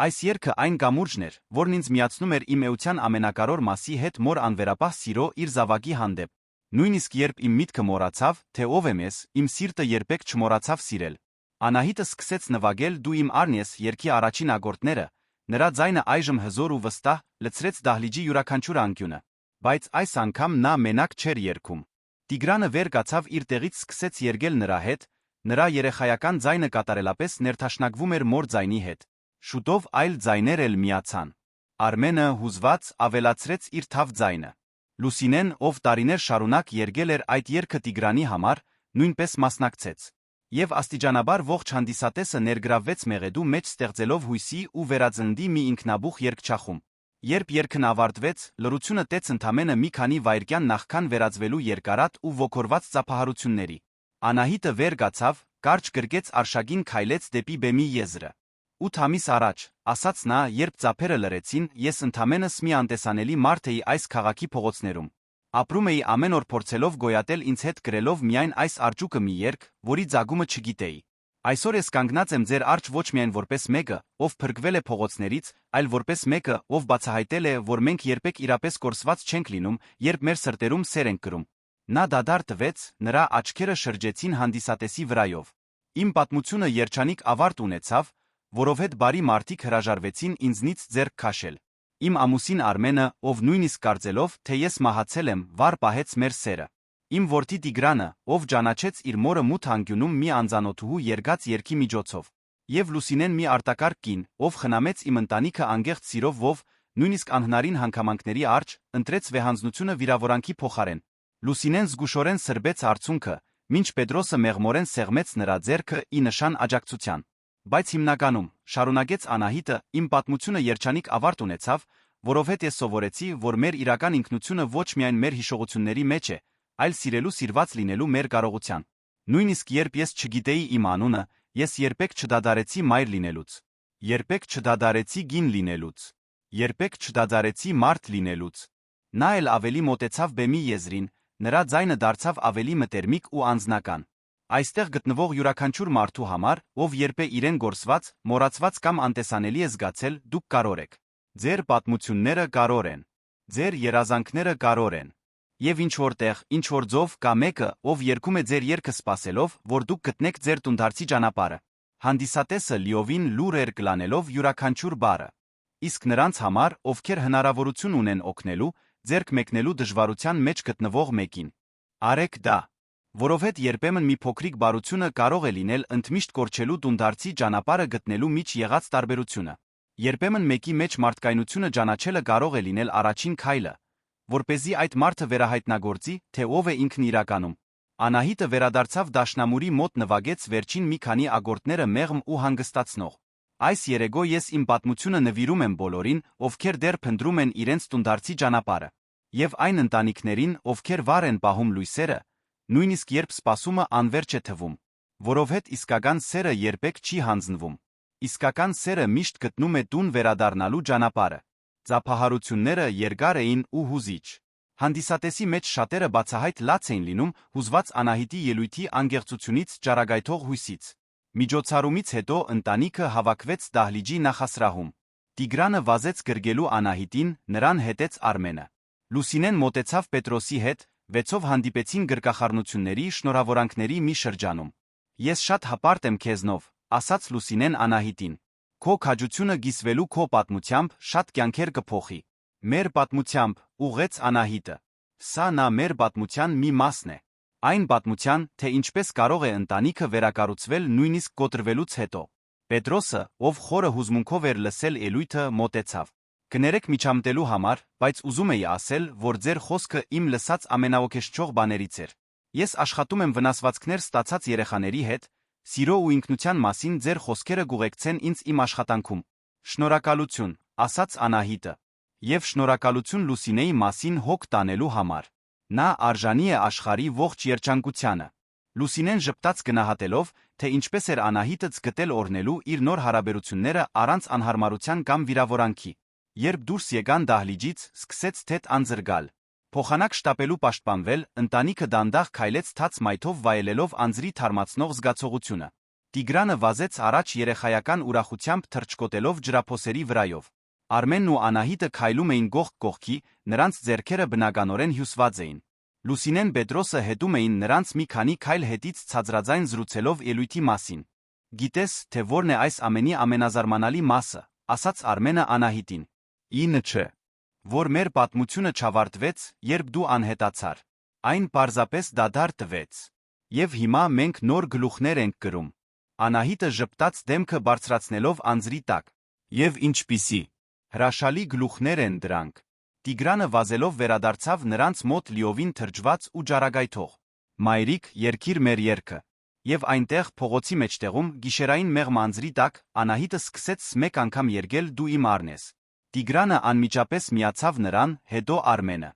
Այս երգը այն կամուրջն էր, որն ինձ միացնում էր իմ էության ամենակարևոր մասի հետ մոր անվերապահ սիրո իր զավակի հանդեպ։ Նույնիսկ երբ իմ միտքը մոռացավ, թե ով եմ ես, իմ սիրտը երբեք չմոռացավ սիրել։ Անահիտը սկսեց նվագել «Դու իմ արն ես» երգի առաջին ակորդները, նրա ձայնը այժմ հզոր ու վստահ լցրեց դահլիճի յուրաքանչյուր անկյունը։ Բայց այս անգամ նա մենակ չէր երգում։ Տիգրանը վեր կացավ իր տեղից, սկսեց երգել նրա հետ, նրա երեխայական ձայնը կատարելապես ներթաշնակվում էր մոր ձայնի հետ։ Շուտով այլ ձայներ էլ միացան։ Արմենը հուզված ավելացրեց իր թավ ձայնը։ Լուսինեն, ով տարիներ շարունակ երգել էր այդ երգը Տիգրանի համար, նույնպես մասնակցեց։ Եվ աստիճանաբար ողջ հանդիսատեսը ներգրավվեց մեղեդու մեջ, ստեղծելով հույսի ու վերածնդի մի ինքնաբուխ երգչախումբ։ Երբ երգն ավարտվեց, լռությունը տեց ընդամենը մի քանի վայրկյան նախքան վերածվելու երկարատ ու ոգորված ծափահարությունների։ Անահիտը վեր կացավ, կարճ գրկեց արշակին, քայլեց դեպի բեմի եզրը։ 8 ամիս առաջ, ասաց նա, երբ ծափերը լռեցին, ես ընդամենս մի անտեսանելի մարդ էի այս քաղաքի փողոցներում։ Ապրում էի ամեն օր փորձելով գոյատել ինձ հետ գրելով միայն այս արջուկը մի երգ, որի ձագումը չգիտեի։ Այսօր ես կանգնած եմ ձեր առջ ոչ միայն որպես մեկը, ով փրկվել է փողոցներից, այլ որպես մեկը, ով բացահայտել է, որ մենք երբեք իրապես կորսված չենք լինում, երբ մեր սրտերում սեր ենք կրում։ Նա դադար տվեց, նրա աչքերը շրջեցին հանդիսատեսի վրայով։ Իմ պատմությունը երջանիկ ավարտ ունեցավ, որովհետ բարի մարդիկ հրաժարվեցին ինձնից ձեռք քաշել։ Իմ ամուսին Արմենը, ով նույնիսկ կարծելով, թե ես մահացել եմ, վառ պահեց մեր սերը։ Իմ որդի Տիգրանը, ով ճանաչեց իր մորը մութ անկյունում մի անծանոթուհու երգած երգի միջոցով։ Եվ Լուսինեն մի արտակարգ կին, ով խնամեց իմ ընտանիքը անգեղծ սիրով, ով, նույնիսկ անհնարին հանգամանքների առջ, ընտրեց վեհանձնությունը վիրավորանքի փոխարեն։ Լուսինեն զգուշորեն սրբեց արցունքը, մինչ Պետրոսը մեղմորեն սեղմեց նրա ձեռքը ի նշան աջակցության։ Բայց հիմնականում, շարունակեց Անահիտը, իմ պատմությունը երջանիկ ավարտ ունեցավ, որովհետև ես սովորեցի, որ մեր իրական ինքնությունը ոչ միայն մեր հիշողությունների մեջ է, այլ սիրելու սիրված լինելու մեր կարողության։ Նույնիսկ երբ ես չգիտեի իմ անունը, ես երբեք չդադարեցի մայր լինելուց։ Երբեք չդադարեցի գին լինելուց։ Երբեք չդադարեցի մարդ լինելուց։ Նա էլ ավելի մոտեցավ բեմի եզրին, նրա ձայնը դարձավ ավելի մտերմիկ ու անձնական։ Այստեղ գտնվող յուրաքանչյուր մարդու համար, ով երբե իրեն գործված, մոռացված կամ անտեսանելի է զգացել, դուք կարոր եք։ Ձեր պատմությունները կարոր են։ Ձեր երազանքները կարոր են։ Եվ ինչ որտեղ, ինչ որ ձով կա մեկը, ով երգում է ձեր երգը սպասելով, որ դուք գտնեք ձեր տունդարձի ճանապարհը։ Հանդիսատեսը լիովին լուր էր կլանելով յուրաքանչյուր բառը։ Իսկ նրանց համար, ովքեր հնարավորություն ունեն օգնելու, ձեռք մեկնելու դժվարության մեջ գտնվող մեկին։ Արեք դա։ Որովհետև երբեմն մի փոքրիկ բարությունը կարող է լինել ընդմիշտ կորչելու տունդարձի ճանապարհը գտնելու միջ եղած տարբերությունը։ Երբեմն մեկի մեջ մարդկայնությունը ճանաչելը կարող է լինել առաջին քայլը, որպեսզի այդ մարդը վերահայտնագործի, թե ով է ինքն իրականում։ Անահիտը վերադարձավ դաշնամուրի մոտ, նվագեց վերջին մի քանի ակորդները մեղմ ու հանգստացնող։ Այս երեկո ես իմ պատմությունը նվիրում եմ բոլորին, ովքեր դեռ փնտրում են իրենց տունդարձի ճանապարհը, եւ այն ընտանիքներին, ովքեր վառ են պահում լույսերը, նույնիսկ երբ սպասումը անվերջ է թվում։ Որովհետ իսկական սերը երբեք չի հանձնվում։ Իսկական սերը միշտ գտնում է տուն վերադառնալու ճանապարհը։ Ձափահարությունները երկար էին ու հուզիչ։ Հանդիսատեսի մեջ շատերը բացահայտ լաց էին լինում, հուզված Անահիտի ելույթի անգեղծությունից ճառագայթող հույսից։ Միջոցառումից հետո ընտանիքը հավաքվեց դահլիճի նախասրահում։ Տիգրանը վազեց գրգելու Անահիտին, նրան հետեց Արմենը։ Լուսինեն մոտեցավ Պետրոսի հետ, վեցով հանդիպեցին գրկախառնությունների շնորհավորանքների մի շրջանում։ Ես շատ հպարտ եմ քեզնով, ասաց Լուսինեն Անահիտին։ Քո քաջությունը գիսվելու քո պատմությամբ շատ կյանքեր կփոխի։ Մեր պատմությամբ, ուղղեց Անահիտը։ Սա նա մեր պատմության մի մասն է։ Այն պատմության, թե ինչպես կարող է ընտանիքը վերակառուցվել նույնիսկ կոտրվելուց հետո։ Պետրոսը, ով խորը հուզմունքով էր լսել ելույթը, մոտեցավ։ Կներեք միջամտելու համար, բայց ուզում էի ասել, որ ձեր խոսքը իմ լսած ամենաոգեշտչող բաներից էր։ Ես աշխատում եմ վնասվածքներ ստացած երեխաների հետ, սիրո ու ինքնության մասին ձեր խոսքերը գուղեկցեն ինձ իմ աշխատանքում։ Շնորհակալություն, ասաց Անահիտը։ Եվ շնորհակալություն Լուսինեի մասին հոգ տանելու համար։ Նա արժանի է աշխարհի ողջ երջանկությանը։ Լուսինեն ժպտաց գնահատելով, թե ինչպես էր Անահիտը գտել օրնելու իր նոր հարաբերությունները առանց անհարմարության կամ վիրավորանքի։ Երբ դուրս եկան դահլիճից, սկսեց թեթ անձր գալ։ Փոխանակ շտապելու պաշտպանվել, ընտանիքը դանդաղ քայլեց թաց մայթով վայելելով անձրի թարմացնող զգացողությունը։ Տիգրանը վազեց առաջ երեխայական ուրախությամբ թռչկոտելով ջրափոսերի վրայով։ Արմենն ու Անահիտը քայլում էին կողք կողքի, նրանց ձեռքերը բնականորեն հյուսված էին։ Լուսինեն Պետրոսը հետում էին նրանց մի քանի քայլ հետից ցածրաձայն զրուցելով ելույթի մասին։ Գիտես, թե որն է այս ամենի ամենազարմանալի մասը, ասաց Արմենը Անահիտին։ Ինը չէ, որ մեր պատմությունը չավարտվեց, երբ դու անհետացար։ Այն պարզապես դադար տվեց։ Եվ հիմա մենք նոր գլուխներ ենք կրում։ Անահիտը ժպտաց դեմքը բարձրացնելով անձրի տակ։ Եվ ինչպիսի։ Հրաշալի գլուխներ են դրանք։ Տիգրանը վազելով վերադարձավ նրանց մոտ լիովին թրջված ու ջարագայթող։ Մայրիկ, երգիր մեր երգը։ Եվ այնտեղ փողոցի մեջտեղում գիշերային մեղմ անձրի տակ Անահիտը սկսեց մեկ անգամ երգել Դու իմ առնես։ Տիգրանը անմիջապես միացավ նրան, հետո Արմենը։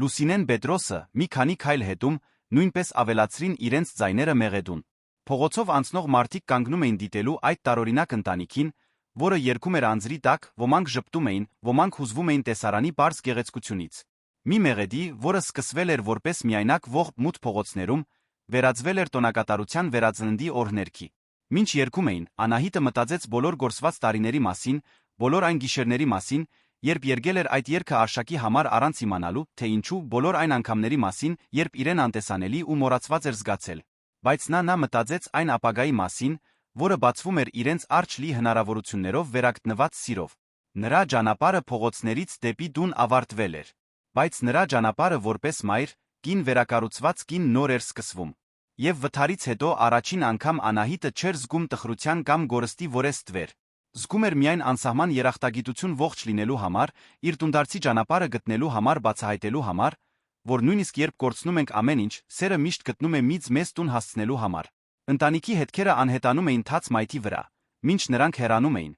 Լուսինեն Պետրոսը, մի քանի քայլ հետում, նույնպես ավելացրին իրենց ձայները մեղեդուն։ Փողոցով անցնող մարդիկ կանգնում էին դիտելու այդ տարօրինակ ընտանիքին, որը երգում էր անձրի տակ, ոմանք ժպտում էին, ոմանք հուզվում էին տեսարանի պարզ գեղեցկությունից։ Մի մեղեդի, որը սկսվել էր որպես միայնակ ողբ մութ փողոցներում, վերածվել էր տոնակատարության վերածննդի օրհներքի։ Մինչ երգում էին, Անահիտը մտածեց բոլոր գործված տարիների մասին, բոլոր այն գիշերների մասին, երբ երգել էր այդ երգը Արշակի համար առանց իմանալու, թե ինչու, բոլոր այն անգամների մասին, երբ իրեն անտեսանելի ու մոռացված էր զգացել։ Բայց նա մտածեց այն ապագայի մասին, որը բացվում էր իրենց արջ լի հնարավորություններով վերակտնված սիրով։ Նրա ճանապարհը փողոցներից դեպի տուն ավարտվել էր։ Բայց նրա ճանապարհը որպես մայր, կին վերակառուցված կին նոր էր սկսվում։ Եվ վթարից հետո առաջին անգամ Անահիտը չէր զգում տխրության կամ գորստի որեսթվեր։ Զգում էր միայն անսահման երախտագիտություն ողջ լինելու համար, իր տունդարձի ճանապարհը գտնելու համար բացահայտելու համար, որ նույնիսկ երբ կորցնում ենք ամեն ինչ, սերը միշտ գտնում է միծ մեզ տուն հասցնելու համար։ Ընտանիքի հետքերը անհետանում էին թաց մայթի վրա, մինչ նրանք հեռանում էին,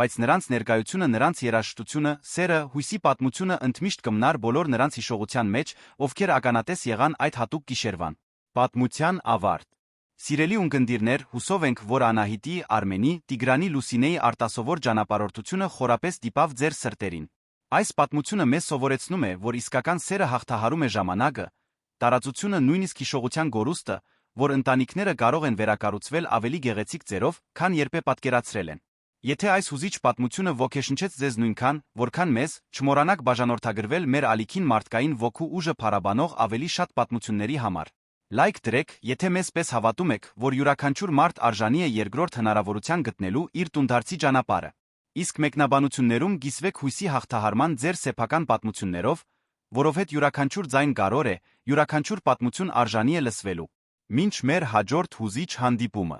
բայց նրանց ներկայությունը, նրանց երաժշտությունը, սերը, հույսի պատմությունը ընդմիշտ կմնար բոլոր նրանց հիշողության մեջ, ովքեր ականատես եղան այդ հատուկ գիշերվան։ Պատմության ավարտ։ Սիրելի ունկնդիրներ, հուսով ենք, որ Անահիտի, Արմենի, Տիգրանի, Լուսինեի արտասովոր ճանապարհորդությունը խորապես դիպավ ձեր սրտերին։ Այս պատմությունը մեզ սովորեցնում է, որ իսկական սերը հաղթահարում է ժամանակը, տարածությունը, նույնիսկ հիշողության գորուստը, որ ընտանիքները կարող են վերակառուցվել ավելի գեղեցիկ ձևով, քան երբեք պատկերացրել են։ Եթե այս հուզիչ պատմությունը ոգեշնչեց ձեզ նույնքան, որքան մեզ, չմոռանաք բաժանորդագրվել մեր ալիքին մարդկային ոգու ուժը փառաբանող ավելի շատ պատմությունների համար։ Լայք դրեք, եթե մեզ պես հավատում եք, որ յուրաքանչյուր մարդ արժանի է երկրորդ հնարավորության գտնելու իր տունդարձի ճանապարհը։ Իսկ մեկնաբանություններում կիսվեք հույսի հաղթահարման ձեր սեփական պատմություններով, որովհետև յուրաքանչյուր ձայն կարևոր է, յուրաքանչյուր պատմություն արժանի է լսվելու։ Մինչ մեր հաջորդ հուզիչ հանդիպումը։